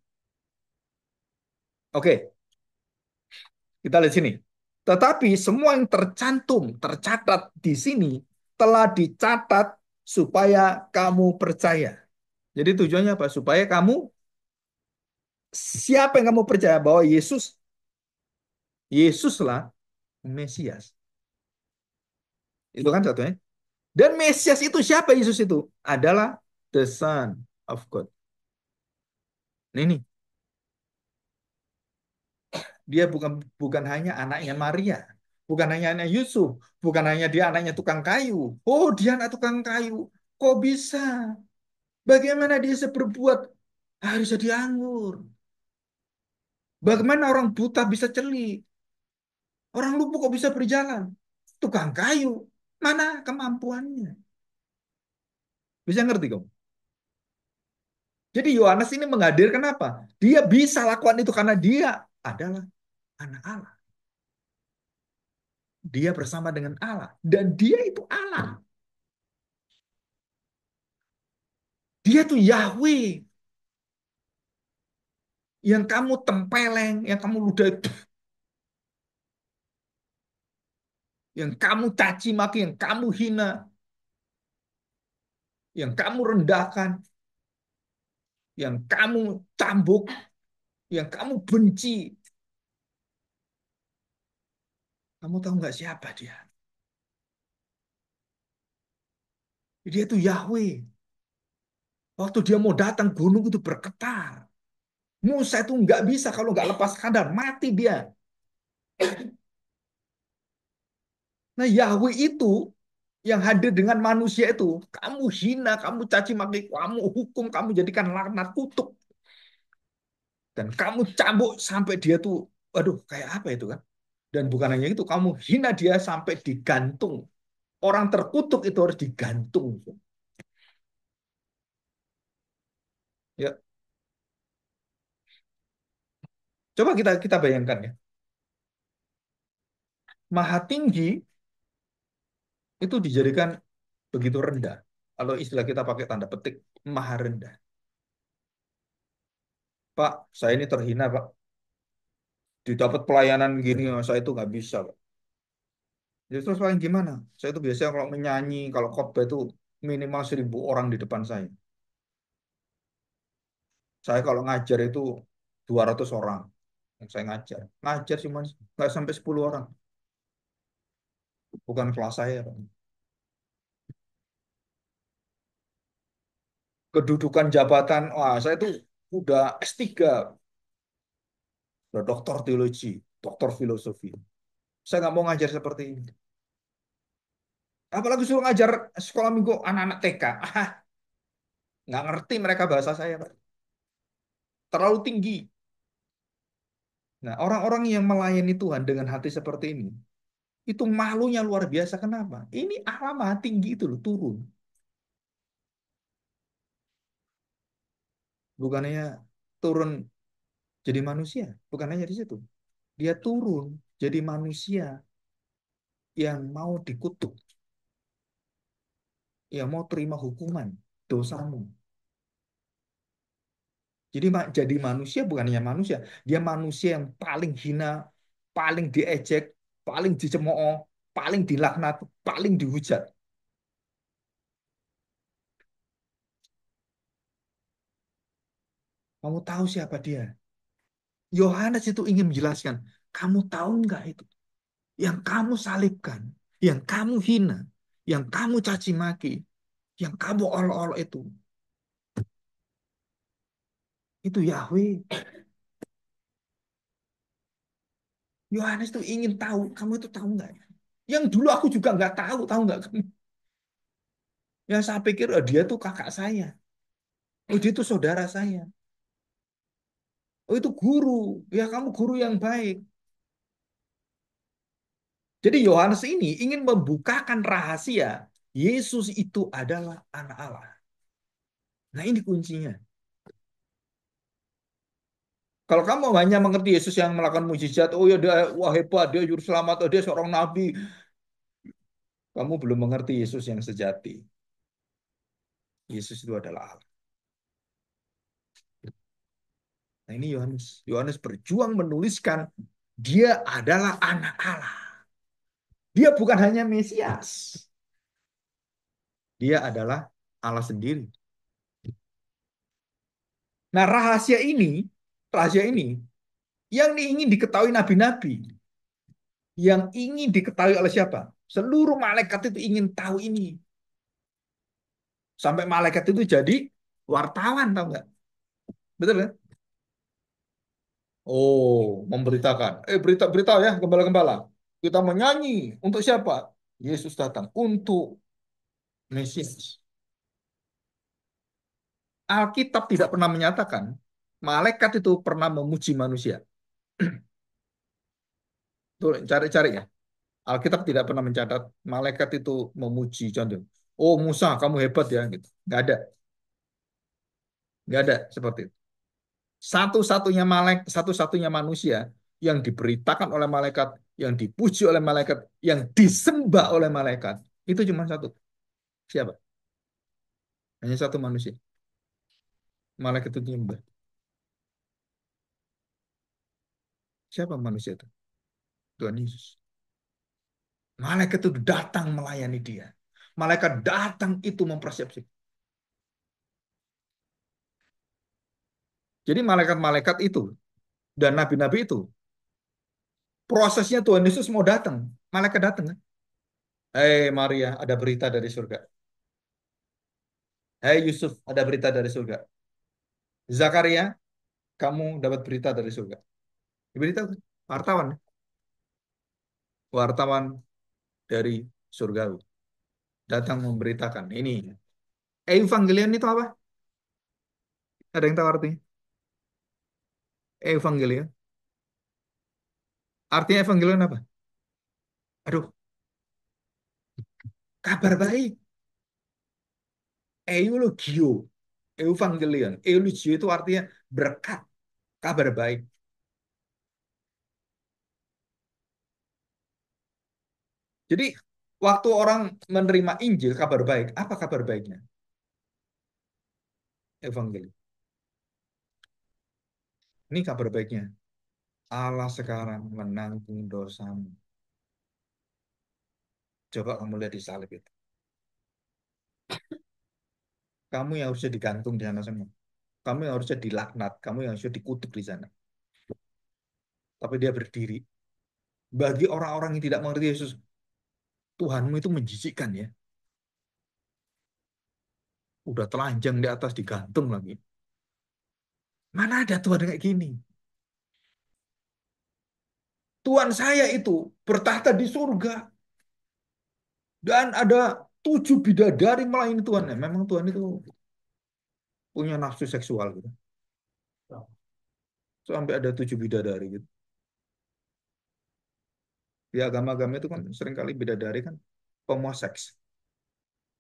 oke, kita lihat sini. Tetapi semua yang tercantum, tercatat di sini telah dicatat supaya kamu percaya. Jadi tujuannya apa? Supaya kamu, siapa yang kamu percaya bahwa Yesuslah Mesias. Itu kan satunya. Dan Mesias itu siapa? Yesus itu adalah the Son of God. Nah, ini dia bukan bukan hanya anaknya Maria, bukan hanya anak Yusuf, bukan hanya dia anaknya tukang kayu. Oh, dia anak tukang kayu. Kok bisa? Bagaimana dia bisa berbuat? Harus jadi anggur. Bagaimana orang buta bisa celi? Orang lumpuh kok bisa berjalan? Tukang kayu. Mana kemampuannya? Bisa ngerti kamu? Jadi Yohanes ini menghadirkan apa? Dia bisa lakukan itu karena dia adalah anak Allah. Dia bersama dengan Allah. Dan dia itu Allah. Dia tuh Yahweh. Yang kamu tempeleng, yang kamu ludah, yang kamu caci maki, yang kamu hina, yang kamu rendahkan, yang kamu cambuk, yang kamu benci. Kamu tahu nggak siapa dia? Dia itu Yahweh. Waktu dia mau datang, gunung itu bergetar. Musa itu nggak bisa kalau nggak lepas kandang, mati dia. Nah, Yahweh itu yang hadir dengan manusia itu, kamu hina, kamu caci maki, kamu hukum, kamu jadikan laknat kutuk. Dan kamu cambuk sampai dia tuh, aduh, kayak apa itu kan? Dan bukan hanya itu, kamu hina dia sampai digantung. Orang terkutuk itu harus digantung. Ya, coba kita kita bayangkan ya. Maha tinggi itu dijadikan begitu rendah. Kalau istilah kita pakai tanda petik, maha rendah. Pak, saya ini terhina, Pak. Didapat pelayanan gini, saya itu nggak bisa, Pak. Justru selain gimana? Saya itu biasanya kalau menyanyi, kalau khotbah itu minimal 1.000 orang di depan saya. Saya kalau ngajar itu 200 orang yang saya ngajar. Ngajar cuma nggak sampai 10 orang. Bukan kelas saya, Pak. Kedudukan jabatan, wah saya itu udah S3, udah doktor teologi, doktor filosofi. Saya nggak mau ngajar seperti ini. Apalagi suruh ngajar sekolah minggu anak-anak TK. Ah, nggak ngerti mereka bahasa saya, Pak. Terlalu tinggi. Nah, orang-orang yang melayani Tuhan dengan hati seperti ini, itu malunya luar biasa. Kenapa? Ini Allah maha tinggi itu loh, turun. Bukannya turun jadi manusia. Bukan hanya di situ. Dia turun jadi manusia yang mau dikutuk. Yang mau terima hukuman dosamu. Jadi jadi manusia bukan hanya manusia, dia manusia yang paling hina, paling diejek, paling dicemooh, paling dilaknat, paling dihujat. Kamu tahu siapa dia? Yohanes itu ingin menjelaskan, kamu tahu nggak itu? Yang kamu salibkan, yang kamu hina, yang kamu caci maki, yang kamu olok-olok itu Yahweh. Yohanes tuh ingin tahu, kamu itu tahu nggak? Yang dulu aku juga nggak tahu nggak kamu? Ya saya pikir oh, dia tuh kakak saya, oh dia tuh saudara saya, oh itu guru, ya kamu guru yang baik. Jadi Yohanes ini ingin membukakan rahasia Yesus itu adalah anak Allah. Nah ini kuncinya. Kalau kamu hanya mengerti Yesus yang melakukan mujizat, oh ya dia wah hebat, dia juru selamat, oh dia seorang nabi, kamu belum mengerti Yesus yang sejati. Yesus itu adalah Allah. Nah ini Yohanes. Yohanes berjuang menuliskan dia adalah anak Allah. Dia bukan hanya Mesias. Dia adalah Allah sendiri. Nah rahasia ini yang ingin diketahui nabi-nabi, yang ingin diketahui oleh siapa? Seluruh malaikat itu ingin tahu ini. Sampai malaikat itu jadi wartawan, tahu nggak? Betul ya? Oh, memberitakan. Berita ya, gembala-gembala. Kita menyanyi untuk siapa? Yesus datang untuk Mesias. Alkitab tidak pernah menyatakan malaikat itu pernah memuji manusia. Tuh, cari-cari ya. Alkitab tidak pernah mencatat malaikat itu memuji contoh. Oh Musa, kamu hebat ya gitu. Nggak ada seperti itu. Satu-satunya manusia yang diberitakan oleh malaikat, yang dipuji oleh malaikat, yang disembah oleh malaikat, itu cuma satu. Siapa? Hanya satu manusia. Malaikat itu nyembah. Siapa manusia itu? Tuhan Yesus. Malaikat itu datang melayani dia. Malaikat datang itu mempersepsi. Jadi malaikat-malaikat itu dan nabi-nabi itu prosesnya Tuhan Yesus mau datang. Malaikat datang kan? Hei Maria, ada berita dari surga. Hei Yusuf, ada berita dari surga. Zakaria, kamu dapat berita dari surga. Berita wartawan, wartawan dari surga datang memberitakan ini. Evangelion itu apa? Ada yang tahu artinya? Evangelion. Artinya evangelion apa? Aduh, kabar baik. Eulogio, evangelion. Eulogio itu artinya berkat, kabar baik. Jadi waktu orang menerima Injil, kabar baik, apa kabar baiknya? Evangelion. Ini kabar baiknya. Allah sekarang menanggung dosamu. Coba kamu lihat di salib itu. Kamu yang harusnya digantung di sana semua. Kamu yang harusnya dilaknat. Kamu yang harusnya dikutuk di sana. Tapi dia berdiri. Bagi orang-orang yang tidak mengerti Yesus, Tuhanmu itu menjijikkan ya. Udah telanjang di atas digantung lagi. Mana ada Tuhan kayak gini? Tuhan saya itu bertahta di surga. Dan ada 7 bidadari melayani Tuhan. Ya, memang Tuhan itu punya nafsu seksual gitu. Sampai ada 7 bidadari gitu. Di agama-agama itu kan seringkali bidadari kan pemuas seks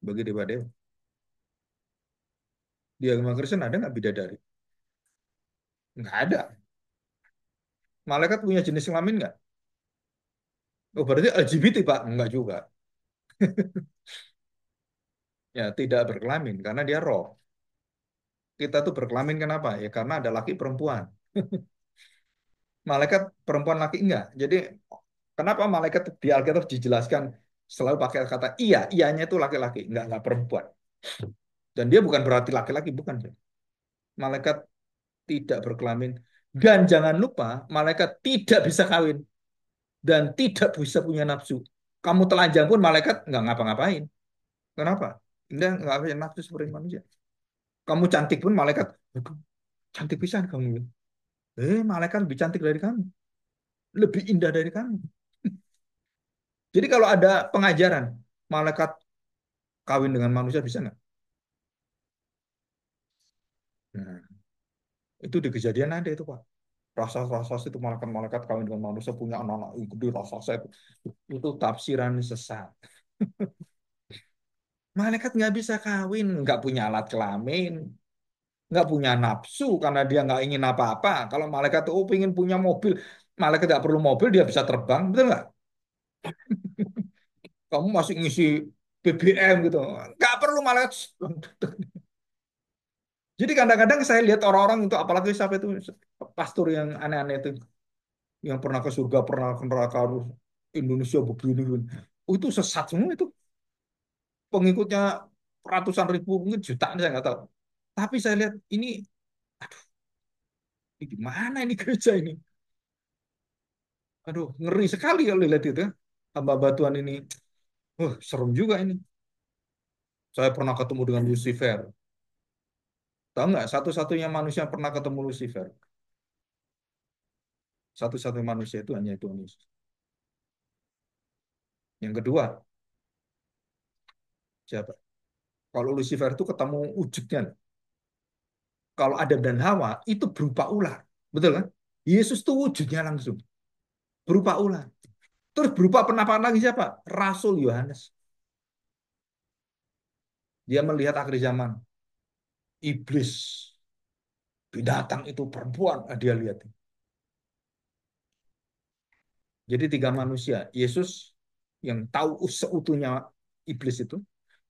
bagi dewa-dewa. Di agama Kristen ada nggak bidadari? Nggak ada. Malaikat punya jenis kelamin nggak? Oh, berarti LGBT, Pak? Nggak juga. Ya, tidak berkelamin karena dia roh. kita tuh berkelamin kenapa? Ya karena ada laki perempuan. Malaikat perempuan laki enggak. Jadi kenapa malaikat di Alkitab dijelaskan selalu pakai kata iya, ianya itu laki-laki, enggak perempuan. Dan dia bukan berarti laki-laki, bukan. Malaikat tidak berkelamin. Dan jangan lupa, malaikat tidak bisa kawin dan tidak bisa punya nafsu. Kamu telanjang pun malaikat nggak ngapa-ngapain. Kenapa? Nggak punya nafsu seperti manusia. Kamu cantik pun malaikat, "Aduh, cantik pisan kamu." Malaikat lebih cantik dari kamu, lebih indah dari kamu. Jadi kalau ada pengajaran, malaikat kawin dengan manusia bisa nggak? Nah, itu di kejadian ada itu, Pak. Rasa-rasa itu malaikat-malaikat kawin dengan manusia punya anak-anak gede rasa itu. Itu tafsiran sesat. Malaikat nggak bisa kawin, nggak punya alat kelamin, nggak punya nafsu karena dia nggak ingin apa-apa. Kalau malaikat tuh ingin punya mobil, malaikat nggak perlu mobil, dia bisa terbang, betul nggak? Kamu masih ngisi BBM gitu, nggak perlu malaikat. Jadi kadang-kadang saya lihat orang-orang itu, apalagi siapa itu pastor yang aneh-aneh itu, yang pernah ke surga, pernah ke neraka, harus Indonesia begini, oh, itu sesat semua itu. Pengikutnya ratusan ribu, mungkin jutaan, saya nggak tahu. Tapi saya lihat ini, aduh, ini gimana ini gereja ini? Aduh, ngeri sekali kalau lihat itu. Hamba-hamba Tuhan ini. Serem juga ini. Saya pernah ketemu dengan Lucifer. Tahu nggak? Satu-satunya manusia yang pernah ketemu Lucifer. Satu-satunya manusia itu hanya Tuhan Yesus. Yang kedua, siapa? Kalau Lucifer itu ketemu wujudnya. Kalau Adam dan Hawa itu berupa ular. Betul kan? Yesus itu wujudnya langsung. Berupa ular. Terus berupa penampakan lagi siapa? Rasul Yohanes. Dia melihat akhir zaman. Iblis. Binatang itu perempuan. Dia lihat. Jadi tiga manusia. Yesus yang tahu seutuhnya iblis itu.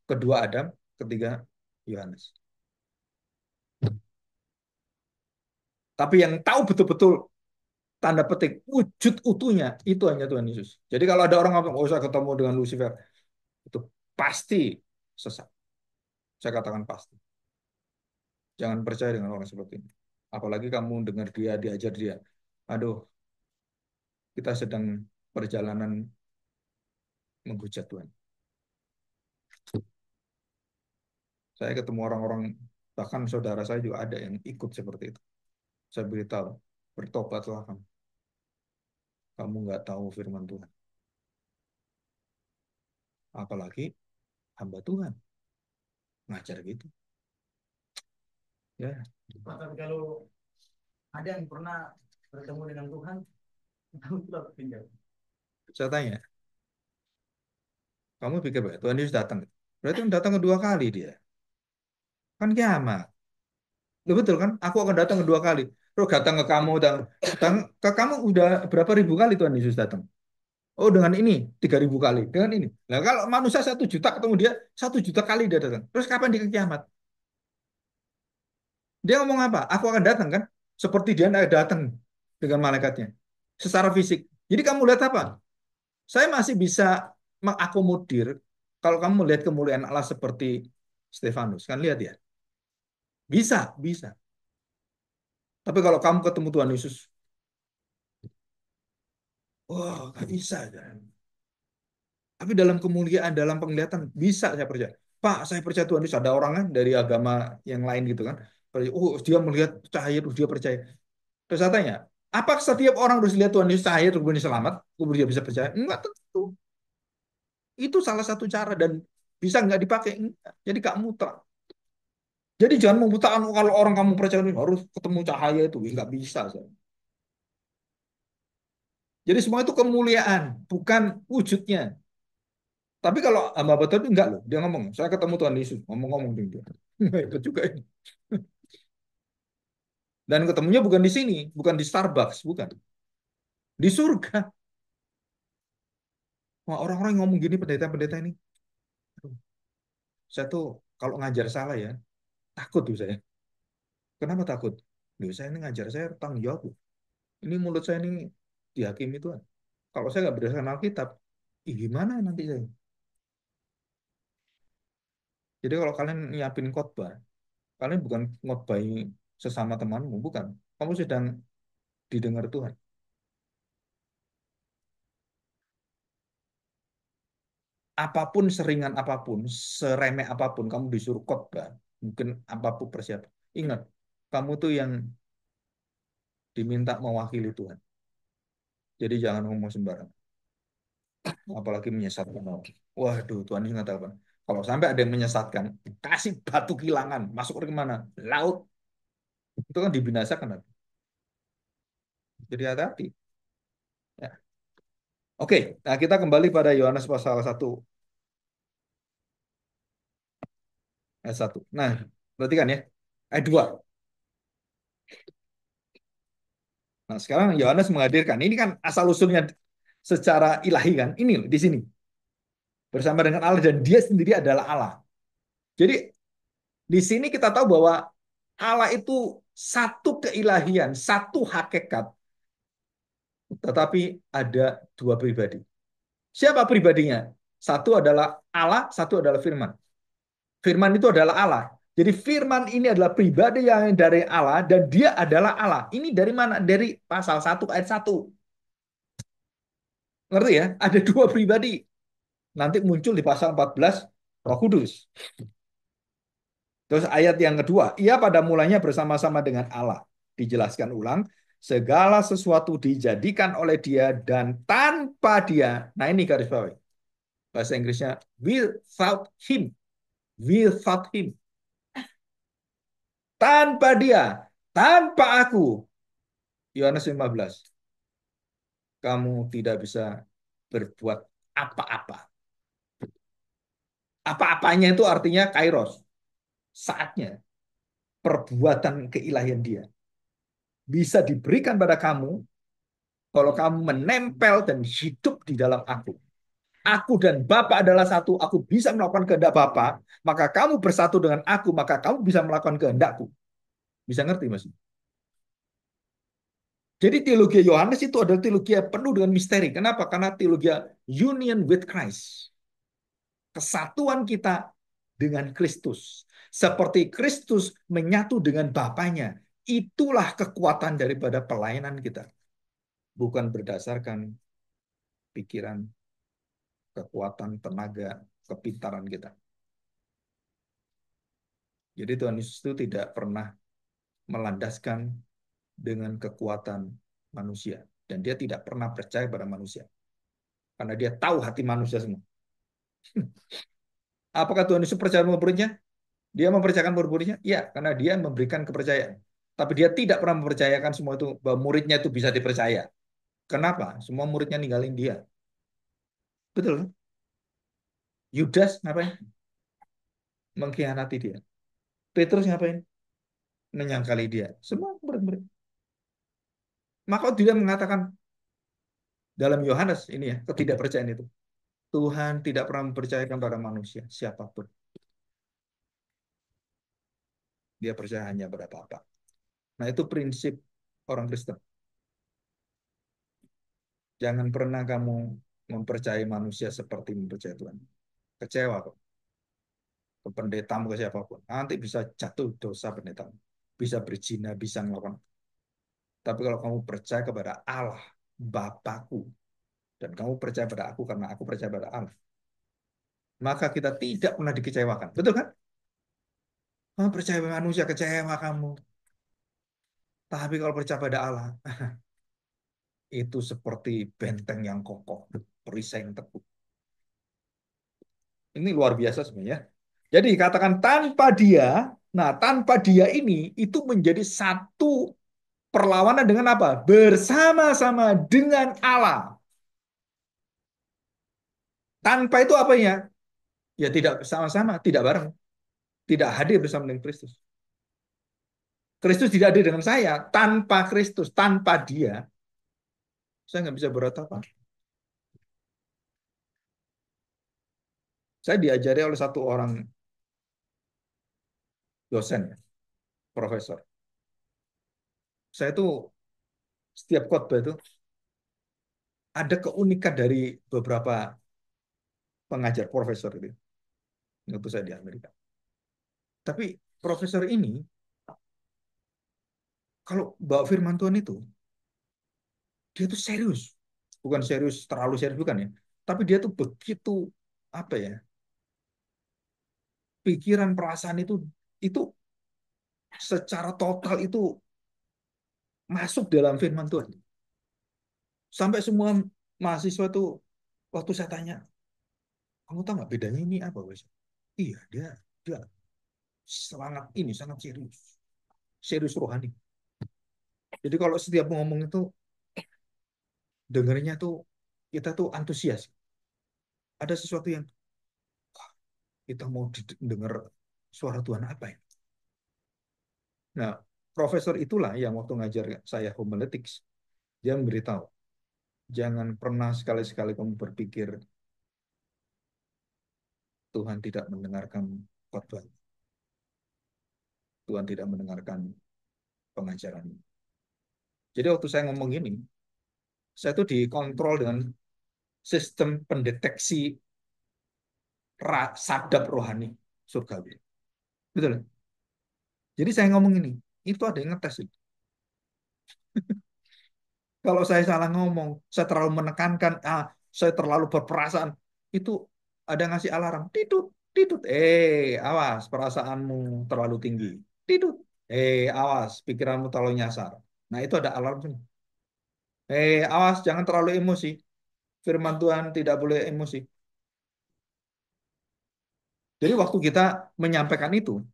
Kedua Adam. Ketiga Yohanes. Tapi yang tahu betul-betul tanda petik wujud utuhnya itu hanya Tuhan Yesus. Jadi kalau ada orang ngomong, oh saya ketemu dengan Lucifer, itu pasti sesat. Saya katakan pasti. Jangan percaya dengan orang seperti ini. Apalagi kamu dengar dia, diajar dia. Aduh, kita sedang perjalanan menghujat Tuhan. Saya ketemu orang-orang, bahkan saudara saya juga ada yang ikut seperti itu. Saya beritahu, bertobatlah kamu. Kamu nggak tahu firman Tuhan. Apalagi hamba Tuhan ngajar gitu. Ya, Bahkan kalau ada yang pernah bertemu dengan Tuhan, kamu telah tinggal. saya tanya, kamu pikir bahwa Tuhan Yesus datang? Berarti datang kedua kali dia. Kan kiamat. Loh, betul kan? Aku akan datang kedua kali. Terus datang ke kamu, datang ke kamu udah berapa ribu kali Tuhan Yesus datang? Oh, dengan ini 3.000 kali, dengan ini. Nah, kalau manusia 1 juta ketemu dia 1 juta kali dia datang. Terus kapan dia ke kiamat? Dia ngomong apa? Aku akan datang kan? Seperti dia datang dengan malaikatnya secara fisik. Jadi kamu lihat apa? Saya masih bisa mengakomodir kalau kamu melihat kemuliaan Allah seperti Stefanus, kan lihat ya. Bisa, bisa. Tapi kalau kamu ketemu Tuhan Yesus, wah, nggak bisa. Kan? Tapi dalam kemuliaan, dalam penglihatan, bisa saya percaya. Pak, saya percaya Tuhan Yesus. Ada orang kan dari agama yang lain gitu kan. Oh, dia melihat cahaya, dia percaya. Terus saya tanya, apa setiap orang harus lihat Tuhan Yesus cahaya, terus kemudian selamat, kemudian dia bisa percaya? Enggak tentu. Itu salah satu cara dan bisa nggak dipakai. Enggak. Jadi Kak mutlak. Jadi jangan memutarkan kalau orang kamu percaya harus ketemu cahaya itu. Nggak bisa. Saya. Jadi semua itu kemuliaan, bukan wujudnya. Tapi kalau hamba betul itu enggak loh. Dia ngomong, saya ketemu Tuhan Yesus. Ngomong-ngomong dia. Itu juga ini. Dan ketemunya bukan di sini, bukan di Starbucks, bukan. Di surga. Wah, orang-orang yang ngomong gini, pendeta-pendeta ini. Aduh, saya tuh kalau ngajar salah ya, takut tuh saya. Kenapa takut? Loh, saya ini ngajar, saya tanggung jawab. Ini mulut saya ini dihakimi Tuhan. Kalau saya nggak berdasarkan Alkitab, gimana nanti saya? Jadi kalau kalian nyiapin khotbah, kalian bukan ngotbahi sesama temanmu, bukan. Kamu sedang didengar Tuhan. Apapun seringan apapun, seremeh apapun, kamu disuruh khotbah, mungkin apapun persiapan. Ingat, kamu tuh yang diminta mewakili Tuhan. Jadi jangan ngomong sembarangan, apalagi menyesatkan orang. Waduh, Tuhan ingat apa? Kalau sampai ada yang menyesatkan, kasih batu kilangan, masuk ke mana? Laut. Itu kan dibinasakan. Jadi hati-hati. Ya. Oke, nah kita kembali pada Yohanes pasal 1 ayat 1. Nah, perhatikan ya. Ayat 2. Nah, sekarang Yohanes menghadirkan. Ini kan asal-usulnya secara ilahi kan. Ini loh, di sini. Bersama dengan Allah dan dia sendiri adalah Allah. Jadi di sini kita tahu bahwa Allah itu satu keilahian, satu hakikat, tetapi ada dua pribadi. Siapa pribadinya? Satu adalah Allah, satu adalah Firman. Firman itu adalah Allah. Jadi Firman ini adalah pribadi yang dari Allah dan dia adalah Allah. Ini dari mana? Dari pasal 1 ayat 1. Ngerti ya? Ada dua pribadi. Nanti muncul di pasal 14 Roh Kudus. Terus ayat yang kedua, ia pada mulanya bersama-sama dengan Allah. Dijelaskan ulang, segala sesuatu dijadikan oleh dia dan tanpa dia. Nah ini garis bawah. Bahasa Inggrisnya, without him. Without him. Tanpa dia. Tanpa aku. Yohanes 15. Kamu tidak bisa berbuat apa-apa. Apa-apanya itu artinya kairos. Saatnya. Perbuatan keilahian dia. Bisa diberikan pada kamu kalau kamu menempel dan hidup di dalam aku. Aku dan Bapa adalah satu. Aku bisa melakukan kehendak Bapa. Maka kamu bersatu dengan aku. Maka kamu bisa melakukan kehendakku. Bisa ngerti, Mas? Jadi teologi Yohanes itu adalah teologi yang penuh dengan misteri. Kenapa? Karena teologi union with Christ. Kesatuan kita dengan Kristus. Seperti Kristus menyatu dengan Bapaknya. Itulah kekuatan daripada pelayanan kita. Bukan berdasarkan pikiran, kekuatan, tenaga, kepintaran kita. Jadi Tuhan Yesus itu tidak pernah melandaskan dengan kekuatan manusia. Dan dia tidak pernah percaya pada manusia. Karena dia tahu hati manusia semua. Apakah Tuhan Yesus percaya murid-muridnya? Dia mempercayakan murid-muridnya? Iya, karena dia memberikan kepercayaan. Tapi dia tidak pernah mempercayakan semua itu, bahwa muridnya itu bisa dipercaya. Kenapa? Semua muridnya ninggalin dia. Betul kan? Yudas ngapain? Mengkhianati dia. Petrus ngapain? Menyangkali dia. Semua murid-murid. Maka dia mengatakan dalam Yohanes ini ya, ketidakpercayaan itu. Tuhan tidak pernah mempercayakan pada manusia, siapapun. Dia percaya hanya pada Bapa. Nah, itu prinsip orang Kristen. Jangan pernah kamu mempercayai manusia seperti mempercayai Tuhan. Kecewa kok. Ke pendetamu, ke siapapun. Nanti bisa jatuh dosa pendetamu. Bisa berzina, bisa melakukan. Tapi kalau kamu percaya kepada Allah, Bapakku, dan kamu percaya pada aku karena aku percaya pada Allah, maka kita tidak pernah dikecewakan. Betul kan? Kamu percaya pada manusia, kecewa kamu. Tapi kalau percaya pada Allah, itu seperti benteng yang kokoh, perisai yang teguh. Ini luar biasa sebenarnya. Jadi katakan tanpa dia, nah tanpa dia ini itu menjadi satu perlawanan dengan apa? Bersama-sama dengan Allah. Tanpa itu apa ya? Ya tidak sama-sama, tidak bareng, tidak hadir bersama dengan Kristus. Kristus tidak hadir dengan saya. Tanpa Kristus, tanpa dia, saya nggak bisa berbuat apa. Saya diajari oleh satu orang dosen, profesor. Saya tuh setiap khotbah itu ada keunikan dari beberapa pengajar profesor itu. Waktu saya di Amerika. Tapi profesor ini kalau bawa firman Tuhan itu dia tuh serius. Bukan serius terlalu serius bukan ya. Tapi dia tuh begitu apa ya? Pikiran perasaan itu secara total itu masuk dalam firman Tuhan. Sampai semua mahasiswa tuh waktu saya tanya, kamu tahu nggak bedanya ini apa, Wes? Iya, dia sangat ini sangat serius, serius rohani. Jadi kalau setiap ngomong itu dengarnya tuh kita tuh antusias. Ada sesuatu yang kita mau dengar suara Tuhan apa ya? Nah, profesor itulah yang waktu ngajar saya homiletics, dia memberitahu, jangan pernah sekali-sekali kamu berpikir Tuhan tidak mendengarkan khotbah, Tuhan tidak mendengarkan pengajaran. Jadi waktu saya ngomong ini, saya tuh dikontrol dengan sistem pendeteksi sadap rohani surgawi. Betul. Jadi saya ngomong ini, itu ada yang ngetes. Kalau saya salah ngomong, saya terlalu menekankan, saya terlalu berperasaan, itu ada ngasih alarm. Tidut, tidut. Awas, perasaanmu terlalu tinggi. Tidut. Awas, pikiranmu terlalu nyasar. Nah, itu ada alarm semua. Awas, jangan terlalu emosi. Firman Tuhan tidak boleh emosi. Jadi waktu kita menyampaikan itu,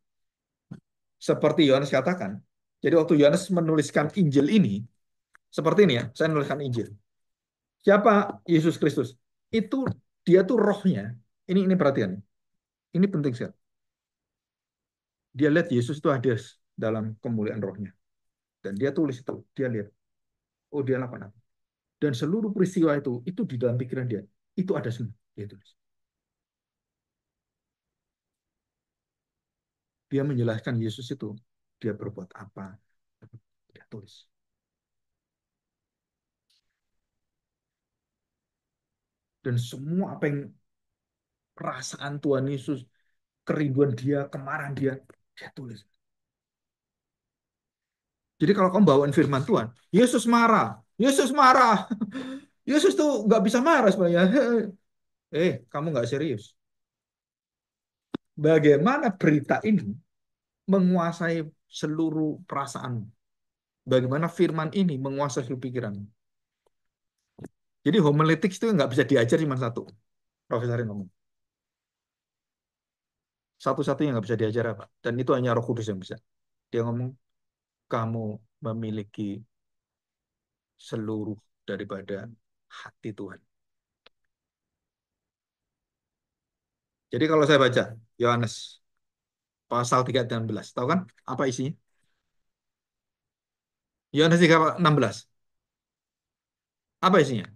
seperti Yohanes katakan, jadi waktu Yohanes menuliskan Injil ini, seperti ini ya, saya menuliskan Injil. Siapa Yesus Kristus? Itu dia tuh rohnya. Ini perhatian. Ini penting sekali. Dia lihat Yesus itu ada dalam kemuliaan rohnya. Dan dia tulis itu. Dia lihat. Oh, dia lakukan apa. Dan seluruh peristiwa itu di dalam pikiran dia. Itu ada semua. Dia tulis. Dia menjelaskan Yesus itu. Dia berbuat apa. Dia tulis. Dan semua apa yang perasaan Tuhan Yesus, kerinduan dia, kemarahan dia, dia tulis. Jadi kalau kamu bawain firman Tuhan, Yesus marah, Yesus marah, Yesus tuh nggak bisa marah sebenarnya. Kamu nggak serius. Bagaimana berita ini menguasai seluruh perasaan? Bagaimana firman ini menguasai seluruh pikiran? Jadi homiletics itu nggak bisa diajar cuma satu. Profesor yang ngomong. Satu-satunya nggak bisa diajar apa? Dan itu hanya Roh Kudus yang bisa. Dia ngomong, kamu memiliki seluruh daripada hati Tuhan. Jadi kalau saya baca Yohanes pasal 3:16, tahu kan apa isinya? Yohanes 3:16. Apa isinya?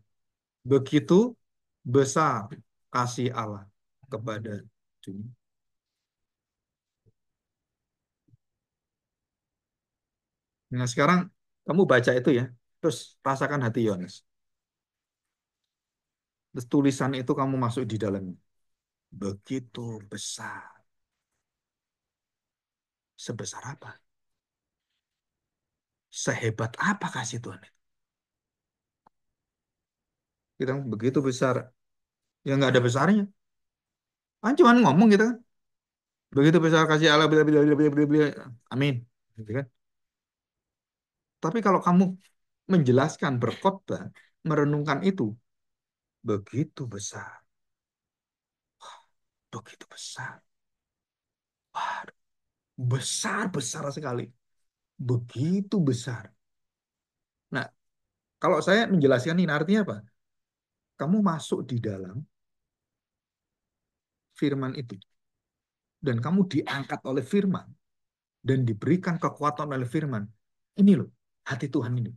Begitu besar kasih Allah kepada dunia. Nah, sekarang kamu baca itu ya, terus rasakan hati Yohanes. Terus tulisan itu kamu masuk di dalamnya. Begitu besar. Sebesar apa? Sehebat apa kasih Tuhan itu? Kita begitu besar. Ya nggak ada besarnya. Kan cuma ngomong gitu kan. Begitu besar kasih Allah. Bila, bila, bila, bila, bila, bila. Amin. Gitu kan? Tapi kalau kamu menjelaskan, berkhotbah, merenungkan itu, begitu besar. Begitu besar. Wah, besar-besar sekali. Begitu besar. Nah, kalau saya menjelaskan ini artinya apa? Kamu masuk di dalam firman itu. Dan kamu diangkat oleh firman. Dan diberikan kekuatan oleh firman. Ini loh, hati Tuhan ini.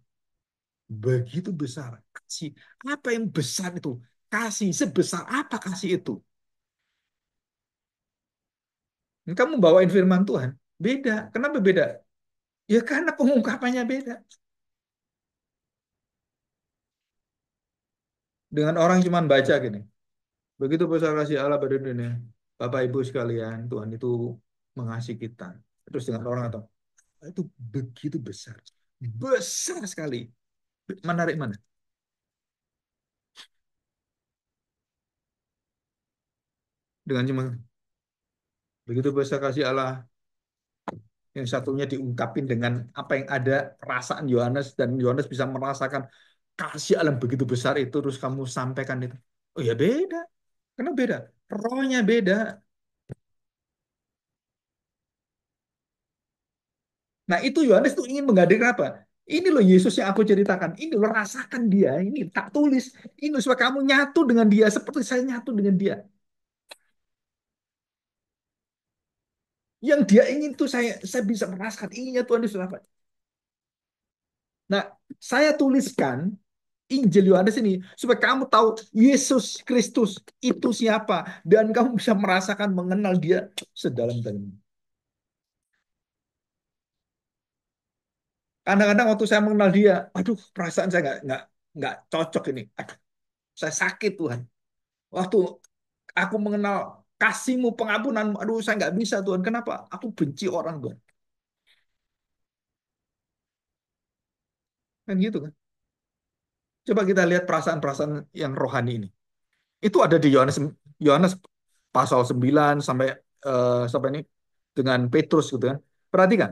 Begitu besar. Kasih. Apa yang besar itu? Kasih. Sebesar apa kasih itu? Kamu bawain firman Tuhan. Beda. Kenapa beda? Ya karena pengungkapannya beda. Dengan orang cuma baca gini. Begitu besar kasih Allah pada dunia. Bapak Ibu sekalian, Tuhan itu mengasihi kita. Terus dengan orang atau itu begitu besar. Besar sekali. Menarik mana? Dengan cuma begitu besar kasih Allah, yang satunya diungkapin dengan apa yang ada perasaan Yohanes, dan Yohanes bisa merasakan kasih Allah yang begitu besar itu, terus kamu sampaikan itu. Oh ya beda. Karena beda. Rohnya beda. Nah, itu Yohanes tuh ingin menghadirkan apa? Ini loh Yesus yang aku ceritakan. Ini loh, rasakan dia. Ini tak tulis. Ini supaya kamu nyatu dengan dia seperti saya nyatu dengan dia. Yang dia ingin tuh saya bisa merasakan. Inginnya Tuhan Yesus apa? Nah, saya tuliskan Injil Yohanes ini supaya kamu tahu Yesus Kristus itu siapa, dan kamu bisa merasakan mengenal dia sedalam-dalamnya. Kadang-kadang waktu saya mengenal dia, aduh perasaan saya nggak cocok ini. Aduh, saya sakit Tuhan. Waktu aku mengenal kasihmu, pengampunanmu, aduh saya nggak bisa Tuhan. Kenapa? Aku benci orang Tuhan. Kan gitu kan. Coba kita lihat perasaan-perasaan yang rohani ini. Itu ada di Yohanes Yohanes pasal 9 sampai sampai ini dengan Petrus gitu kan. Perhatikan,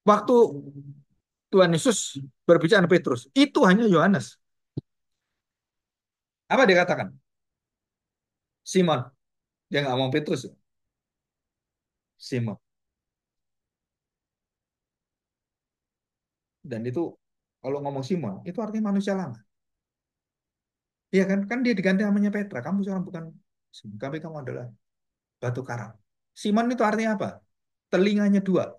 waktu Tuhan Yesus berbicara dengan Petrus, itu hanya Yohanes. Apa dia katakan? Simon. Dia nggak mau Petrus. Simon. Dan itu kalau ngomong Simon, itu artinya manusia lama. Iya kan? Kan dia diganti namanya Petra. Kamu sekarang bukan Simon, tapi kamu adalah batu karang. Simon itu artinya apa? Telinganya dua.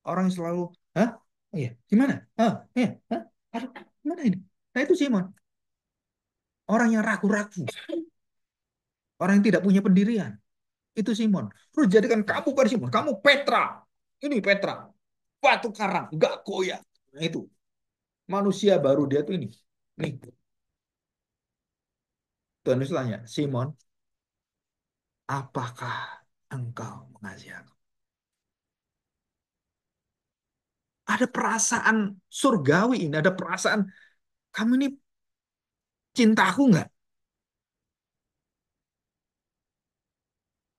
Orang yang selalu, hah? Oh iya, gimana? Hah? Iya, hah? Aduh, gimana ini? Nah itu Simon. Orang yang ragu-ragu. Orang yang tidak punya pendirian. Itu Simon. Terus jadikan kamu bukan Simon. Kamu Petra. Ini Petra. Batu karang. Nggak goyah. Nah itu. Manusia baru dia tuh ini. Nih. Tuhan Yesus tanya, Simon, apakah engkau mengasihi aku? Ada perasaan surgawi ini. Ada perasaan, kamu ini cinta aku nggak?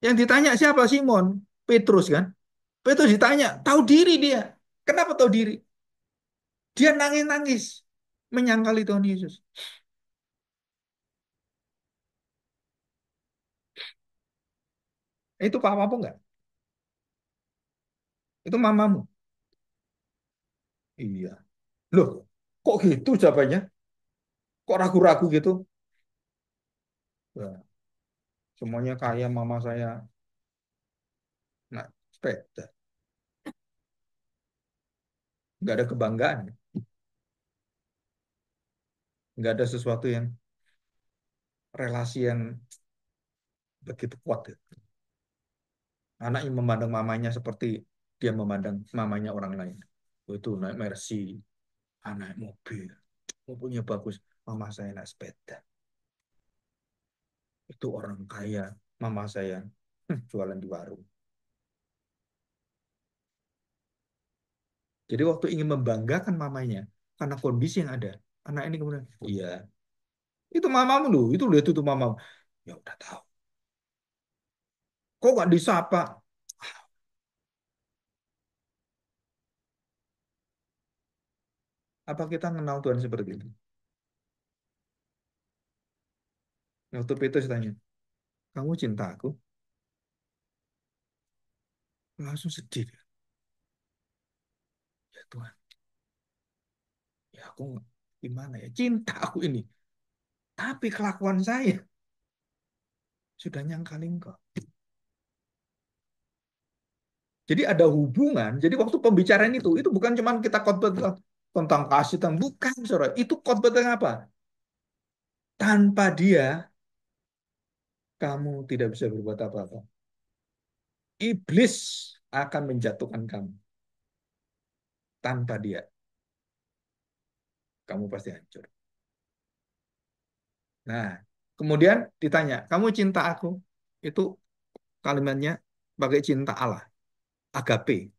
Yang ditanya siapa? Simon. Petrus kan? Petrus ditanya, tahu diri dia. Kenapa tahu diri? Dia nangis-nangis menyangkali Tuhan Yesus. Itu papamu nggak? Itu mamamu. Iya. Loh, kok gitu jawabannya? Kok ragu-ragu gitu? Ya, semuanya kaya mama saya naik sepeda. Nggak ada kebanggaan. Nggak ada sesuatu yang relasi yang begitu kuat. Ya. Anak yang memandang mamanya seperti dia memandang mamanya orang lain. Itu naik Mercy, anak mobil, mobilnya bagus. Mama saya naik sepeda. Itu orang kaya. Mama saya jualan di warung. Jadi waktu ingin membanggakan mamanya karena kondisi yang ada, anak ini kemudian, iya, itu mamamu loh, itu mamamu. Ya udah tahu. Kok nggak disapa? Apa kita kenal Tuhan seperti itu? Waktu Petrus tanya, kamu cinta aku? Langsung sedih. Ya Tuhan, ya aku gimana ya? Cinta aku ini. Tapi kelakuan saya sudah nyangkali engkau. Jadi ada hubungan. Jadi waktu pembicaraan itu bukan cuma kita khotbah tentang kasih, tentang bukan, saudara. Itu khotbah tentang apa? Tanpa dia, kamu tidak bisa berbuat apa-apa. Iblis akan menjatuhkan kamu. Tanpa dia, kamu pasti hancur. Nah, kemudian ditanya, kamu cinta aku? Itu kalimatnya pakai cinta Allah. Agape.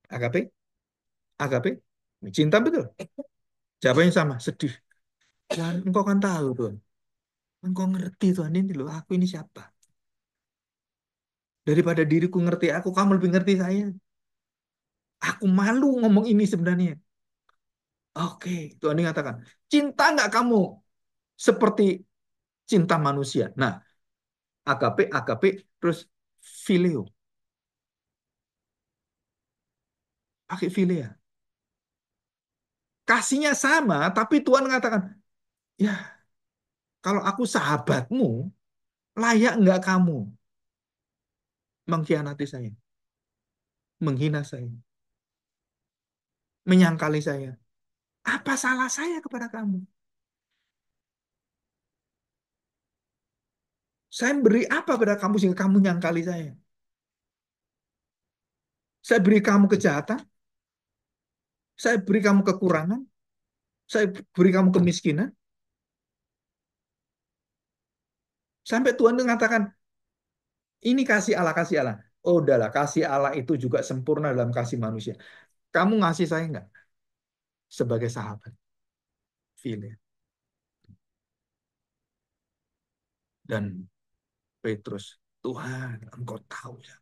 Agape? Agape? Cinta betul. Jawabannya sama, sedih. Dan engkau kan tahu, Tuhan. Engkau ngerti, Tuhan, ini loh, aku ini siapa? Daripada diriku ngerti aku, kamu lebih ngerti saya. Aku malu ngomong ini sebenarnya. Oke, Tuhan ini katakan, cinta nggak kamu seperti cinta manusia? Nah, agape, agape, terus phileo. Pakai philia. Kasihnya sama, tapi Tuhan mengatakan, ya, kalau aku sahabatmu, layak nggak kamu mengkhianati saya, menghina saya, menyangkali saya? Apa salah saya kepada kamu? Saya beri apa pada kamu sehingga kamu nyangkali saya? Saya beri kamu kejahatan, saya beri kamu kekurangan, saya beri kamu kemiskinan. Sampai Tuhan mengatakan, ini kasih Allah, kasih Allah. Oh, udahlah, kasih Allah itu juga sempurna dalam kasih manusia. Kamu ngasih saya nggak sebagai sahabat? File. Dan Petrus, Tuhan, engkau tahu ya.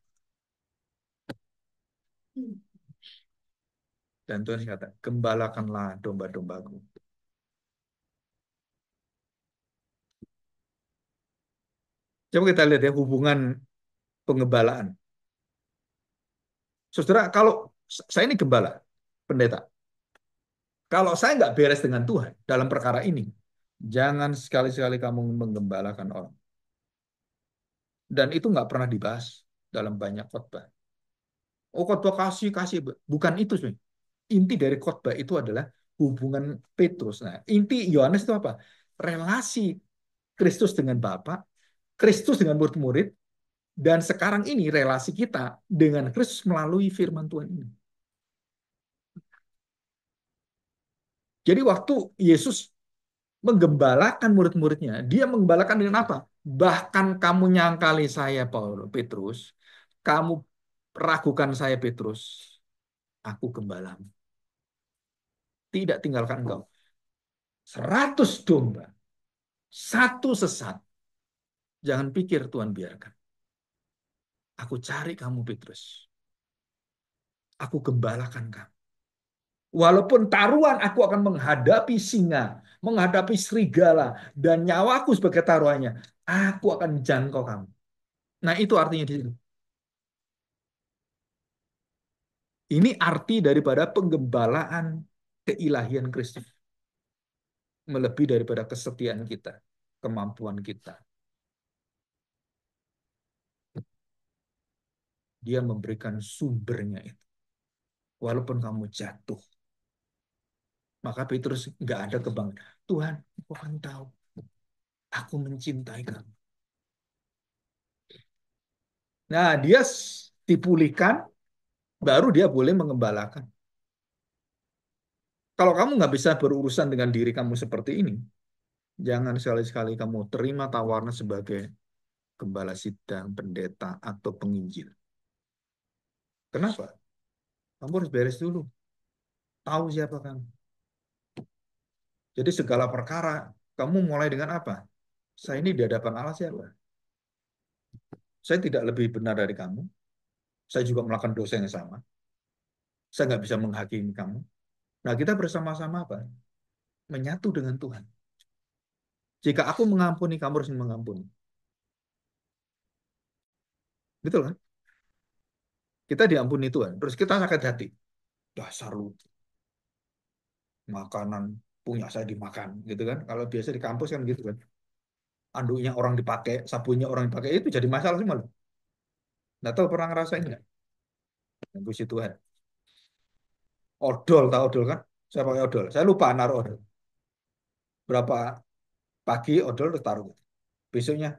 Dan Tuhan kata, gembalakanlah domba-dombaku. Coba kita lihat ya hubungan pengembalaan. Saudara, kalau saya ini gembala, pendeta. Kalau saya nggak beres dengan Tuhan dalam perkara ini, jangan sekali-sekali kamu menggembalakan orang. Dan itu nggak pernah dibahas dalam banyak khotbah. Oh, khotbah kasih, kasih. Bukan itu sebenarnya. Inti dari khotbah itu adalah hubungan Petrus. Nah, inti Yohanes itu apa? Relasi Kristus dengan Bapa, Kristus dengan murid-murid, dan sekarang ini relasi kita dengan Kristus melalui firman Tuhan ini. Jadi waktu Yesus menggembalakan murid-muridnya, dia menggembalakan dengan apa? Bahkan kamu nyangkali saya, Paul Petrus, kamu ragukan saya, Petrus, aku gembalamu. Tidak tinggalkan engkau. 100 domba, satu sesat. Jangan pikir Tuhan biarkan. Aku cari kamu, Petrus. Aku gembalakan kamu. Walaupun taruhan aku akan menghadapi singa, menghadapi serigala, dan nyawaku sebagai taruhannya, aku akan jangkau kamu. Nah, itu artinya di situ. Ini arti daripada penggembalaan keilahian Kristus. Melebihi daripada kesetiaan kita, kemampuan kita. Dia memberikan sumbernya itu. Walaupun kamu jatuh, maka Petrus nggak ada kebanggaan. Tuhan, kau kan tahu, aku mencintai kamu. Nah, dia dipulihkan, baru dia boleh mengembalakan. Kalau kamu nggak bisa berurusan dengan diri kamu seperti ini, jangan sekali-sekali kamu terima tawaran sebagai gembala sidang, pendeta, atau penginjil. Kenapa? Kamu harus beres dulu. Tahu siapa kamu. Jadi segala perkara, kamu mulai dengan apa? Saya ini di hadapan Allah siapa? Saya tidak lebih benar dari kamu. Saya juga melakukan dosa yang sama. Saya nggak bisa menghakimi kamu. Nah, kita bersama-sama apa? Menyatu dengan Tuhan. Jika aku mengampuni, kamu harus mengampuni. Betul kan? Kita diampuni Tuhan. Terus kita sakit hati. Dasar lu, makanan punya saya dimakan. Gitu kan? Kalau biasa di kampus kan gitu kan. Anduknya orang dipakai, sabunnya orang dipakai, itu jadi masalah semua loh. Nggak tahu pernah ngerasain nggak? Yang puji Tuhan. Odol, tahu odol kan? Saya pakai odol. Saya lupa naruh odol. Berapa pagi odol terus taruh. Besoknya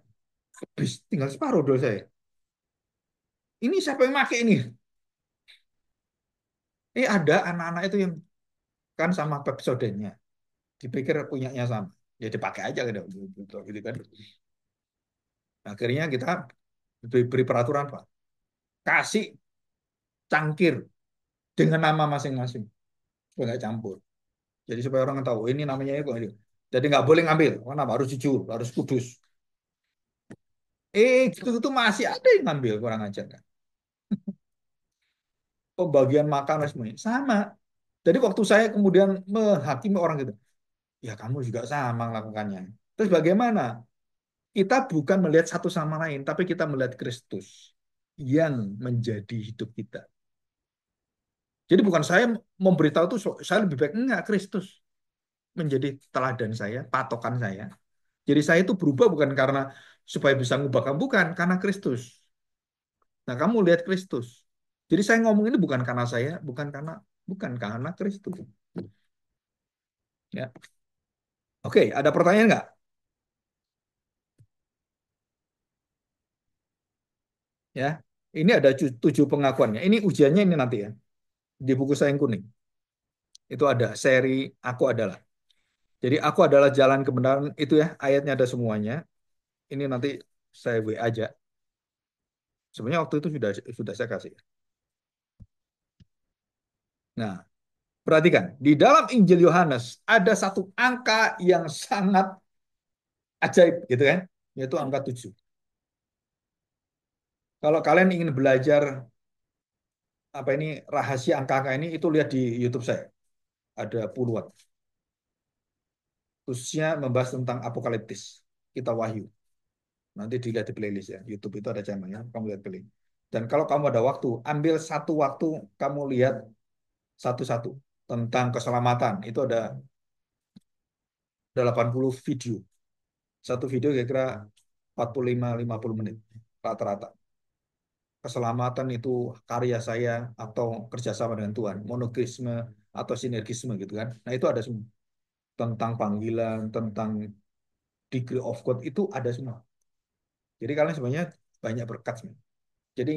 habis, tinggal separuh odol saya. Ini siapa yang pakai ini? Ada anak-anak itu yang kan sama Pepsodentnya. Dipikir punyanya sama. Ya dipakai aja gitu, gitu kan. Akhirnya kita beri peraturan, Pak. Kasih cangkir dengan nama masing-masing. Supaya nggak campur. Jadi supaya orang tahu, ini namanya itu. Jadi nggak boleh ngambil. Kenapa? Harus jujur, harus kudus. Gitu-gitu masih ada yang ngambil, kurang ajar kan. Pembagian makanan semuanya. Sama. Jadi waktu saya kemudian menghakimi orang gitu, ya kamu juga sama melakukannya. Terus bagaimana? Kita bukan melihat satu sama lain, tapi kita melihat Kristus yang menjadi hidup kita. Jadi bukan saya memberitahu itu, saya lebih baik enggak, Kristus menjadi teladan saya, patokan saya. Jadi saya itu berubah bukan karena supaya bisa ngubah kamu, bukan karena Kristus. Nah, kamu lihat Kristus. Jadi saya ngomong ini bukan karena saya, bukan karena Kristus. Ya. Oke, ada pertanyaan nggak? Ya. Ini ada 7 pengakuannya. Ini ujiannya ini nanti ya. Di buku saya yang kuning. Itu ada seri Aku Adalah. Jadi aku adalah jalan kebenaran itu ya. Ayatnya ada semuanya. Ini nanti saya W aja. Sebenarnya waktu itu sudah saya kasih. Nah, perhatikan. Di dalam Injil Yohanes ada satu angka yang sangat ajaib gitu kan. Yaitu angka 7. Kalau kalian ingin belajar apa ini rahasia angka-angka ini, itu lihat di YouTube saya. Ada puluhan. Khususnya membahas tentang apokaliptis. Kita wahyu. Nanti dilihat di playlist ya. YouTube itu ada channelnya. Kamu lihat playlist. Dan kalau kamu ada waktu, ambil satu waktu kamu lihat satu-satu tentang keselamatan. Itu ada 80 video. Satu video kira-kira 45-50 menit rata-rata. Keselamatan itu karya saya atau kerjasama dengan Tuhan, monogisme atau sinergisme gitu kan. Nah itu ada semua tentang panggilan, tentang degree of God itu ada semua. Jadi kalian sebenarnya banyak berkat sebenarnya. Jadi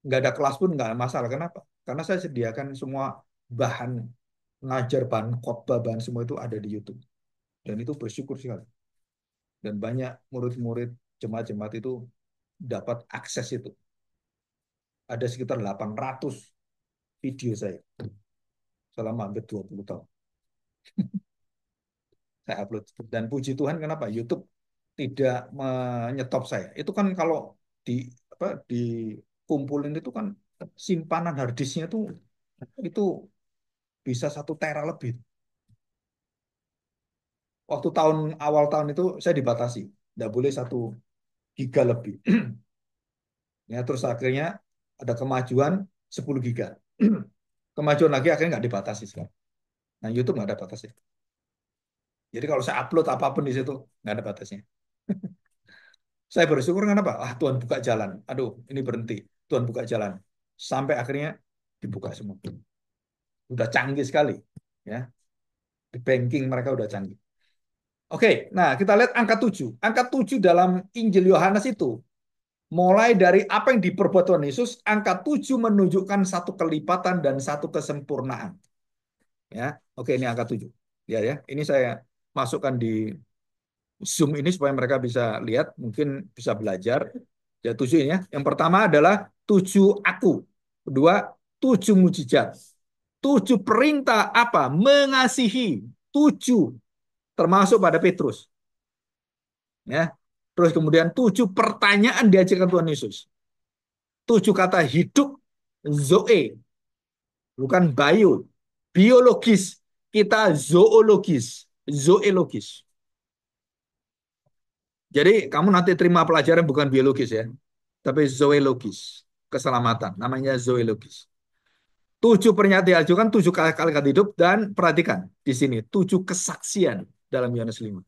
nggak ada kelas pun nggak masalah. Kenapa? Karena saya sediakan semua bahan ngajar, bahan khotbah, bahan semua itu ada di YouTube. Dan itu bersyukur sekali. Dan banyak murid-murid jemaat-jemaat itu dapat akses itu. Ada sekitar 800 video saya selama hampir 20 tahun. Saya upload. Dan puji Tuhan kenapa? YouTube tidak menyetop saya. Itu kan kalau di apa dikumpulin itu kan simpanan harddisknya itu bisa 1 tera lebih. Waktu awal tahun itu saya dibatasi, tidak boleh 1 giga lebih. Ya terus akhirnya ada kemajuan 10 giga. Kemajuan lagi akhirnya nggak dibatasi sekarang. Nah YouTube nggak ada batasnya. Jadi kalau saya upload apapun di situ nggak ada batasnya. Saya bersyukur kenapa? Tuhan buka jalan. Aduh, ini berhenti. Tuhan buka jalan. Sampai akhirnya dibuka semua. Udah canggih sekali. Ya, di banking mereka udah canggih. Oke, nah kita lihat angka 7. Angka 7 dalam Injil Yohanes itu, mulai dari apa yang diperbuat Tuhan Yesus, angka 7 menunjukkan satu kelipatan dan satu kesempurnaan. Ya, oke ini angka 7. Ya, ya, ini saya masukkan di Zoom ini supaya mereka bisa lihat, mungkin bisa belajar. Ya 7 ini ya. Yang pertama adalah 7 aku. Kedua, 7 mujizat. 7 perintah apa? Mengasihi. 7 termasuk pada Petrus. Ya. Terus kemudian 7 pertanyaan diajarkan Tuhan Yesus. 7 kata hidup, zoe, bukan bio, biologis. Kita zoologis, zoologis. Jadi kamu nanti terima pelajaran bukan biologis ya, tapi zoologis, keselamatan. Namanya zoologis. 7 pernyataan diajukan, 7 kali-kali hidup, dan perhatikan di sini 7 kesaksian dalam Yohanes 5.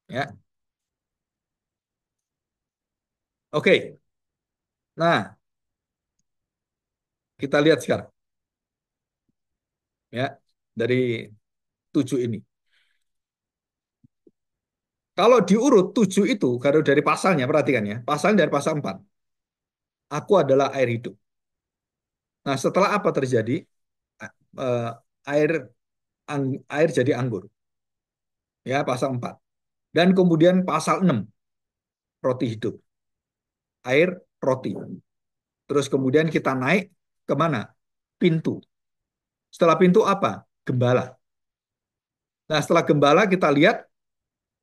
Ya, oke. Nah, kita lihat sekarang ya dari 7 ini. Kalau diurut 7 itu, kalau dari pasalnya, perhatikan ya, pasalnya dari pasal 4. Aku adalah air hidup. Nah, setelah apa terjadi? Eh, air air jadi anggur. Ya, pasal 4. Dan kemudian pasal 6 roti hidup. Air, roti. Terus kemudian kita naik ke mana? Pintu. Setelah pintu apa? Gembala. Nah, setelah gembala kita lihat,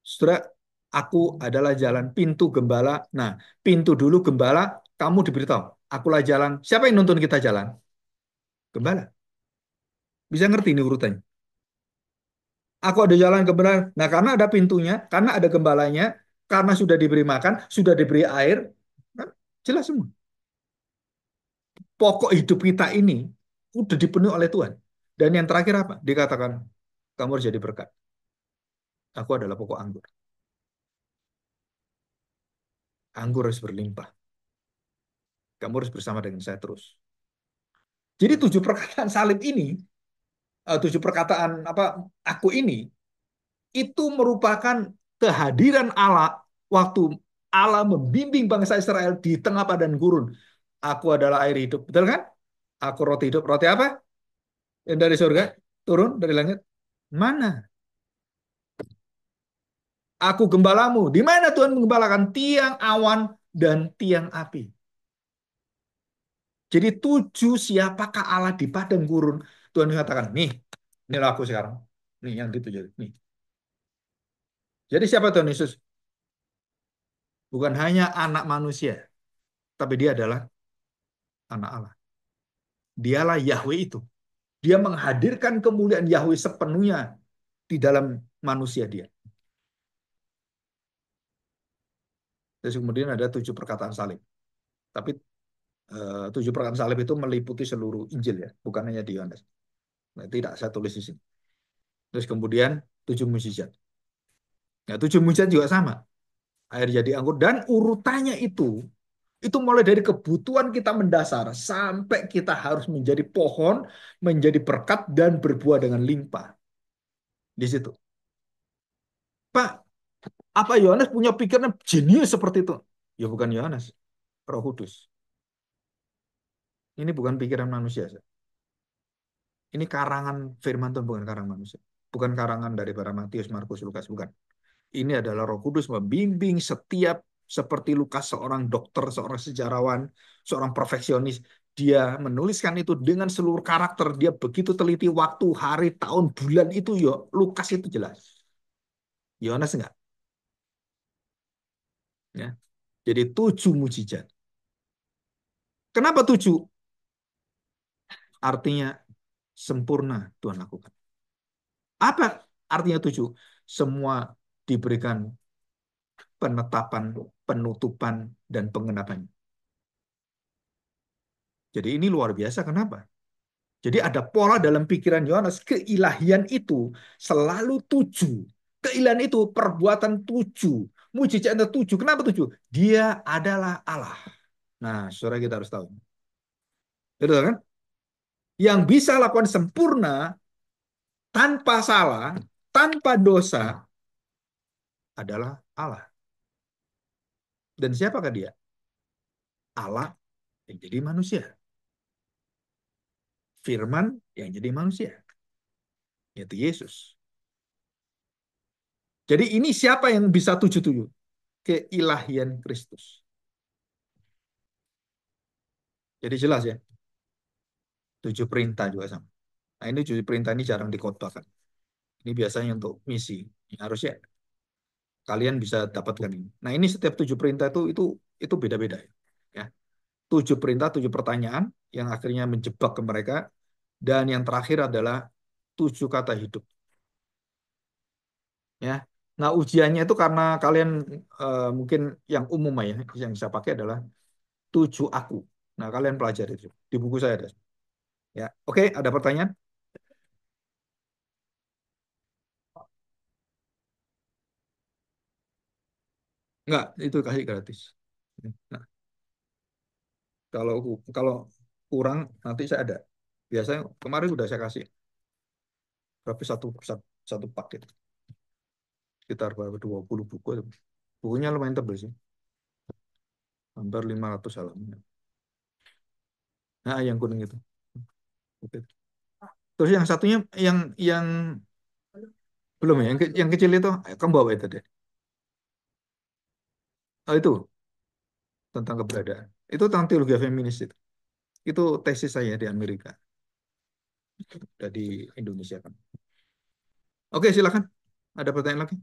saudara, aku adalah jalan pintu gembala. Nah, pintu dulu gembala, kamu diberitahu. Akulah jalan. Siapa yang nuntun kita jalan? Gembala. Bisa ngerti ini urutannya. Aku ada jalan kebenaran. Nah, karena ada pintunya, karena ada gembalanya, karena sudah diberi makan, sudah diberi air, kan jelas semua. Pokok hidup kita ini udah dipenuhi oleh Tuhan. Dan yang terakhir apa? Dikatakan, kamu harus jadi berkat. Aku adalah pokok anggur. Anggur harus berlimpah. Kamu harus bersama dengan saya terus. Jadi 7 perkataan salib ini, 7 perkataan apa aku ini, itu merupakan kehadiran Allah waktu Allah membimbing bangsa Israel di tengah padang gurun. Aku adalah air hidup. Betul kan? Aku roti hidup. Roti apa? Yang dari surga turun dari langit. Mana? Aku gembalamu. Di mana Tuhan menggembalakan? Tiang awan dan tiang api. Jadi 7 siapakah Allah di padang gurun? Tuhan mengatakan, nih, inilah aku sekarang. Nih yang dituju. Nih. Jadi siapa Tuhan Yesus? Bukan hanya anak manusia, tapi dia adalah anak Allah. Dialah Yahweh itu. Dia menghadirkan kemuliaan Yahweh sepenuhnya di dalam manusia dia. Terus kemudian ada 7 perkataan salib. Tapi 7 perkataan salib itu meliputi seluruh Injil ya, bukan hanya di Yohanes. Nah, tidak saya tulis di sini. Terus kemudian 7 mukjizat. Ya, 7 mukjizat juga sama. Air jadi anggur dan urutannya itu mulai dari kebutuhan kita mendasar sampai kita harus menjadi pohon, menjadi berkat dan berbuah dengan limpah di situ. Pak, apa Yohanes punya pikiran jenius seperti itu? Ya bukan Yohanes, Roh Kudus. Ini bukan pikiran manusia. Ini karangan firman Tuhan, bukan karangan manusia. Bukan karangan dari para Matius, Markus, Lukas, bukan. Ini adalah Roh Kudus membimbing setiap seperti Lukas seorang dokter, seorang sejarawan, seorang perfeksionis. Dia menuliskan itu dengan seluruh karakter. Dia begitu teliti waktu, hari, tahun, bulan itu yo. Lukas itu jelas. Yohanes enggak. Ya. Jadi 7 mukjizat. Kenapa 7? Artinya sempurna Tuhan lakukan. Apa artinya 7? Semua diberikan penetapan, penutupan, dan pengenapan. Jadi ini luar biasa. Kenapa? Jadi ada pola dalam pikiran Yohanes. Keilahian itu selalu 7. Keilahian itu perbuatan 7. Mujizatnya 7. Kenapa 7? Dia adalah Allah. Nah, saudara kita harus tahu. Betul kan? Yang bisa lakukan sempurna, tanpa salah, tanpa dosa, adalah Allah. Dan siapakah dia? Allah yang jadi manusia. Firman yang jadi manusia. Yaitu Yesus. Jadi ini siapa yang bisa 7-7? Keilahian Kristus. Jadi jelas ya. 7 perintah juga sama. Nah ini 7 perintah ini jarang dikhotbahkan. Ini biasanya untuk misi. Harusnya kalian bisa dapatkan ini. Nah ini setiap 7 perintah itu beda-beda ya. 7 perintah, 7 pertanyaan yang akhirnya menjebak ke mereka. Dan yang terakhir adalah 7 kata hidup. Ya. Nah ujiannya itu karena kalian mungkin yang umum ya, yang saya pakai adalah 7 aku. Nah kalian pelajari itu di buku saya ada. Ya, oke, ada pertanyaan? Enggak, itu kasih gratis. Nah, kalau kalau kurang nanti saya ada. Biasanya kemarin udah saya kasih. Tapi satu paket sekitar berapa 20 buku. Bukunya lumayan tebal sih. Hampir 500 halaman. Nah, yang kuning itu. Oke. Terus yang satunya yang belum ya, yang kecil itu kamu bawa itu deh. Oh, itu tentang keberadaan. Itu tentang teologi feminis itu. Itu tesis saya di Amerika, udah di Indonesia kan. Oke, silakan. Ada pertanyaan lagi?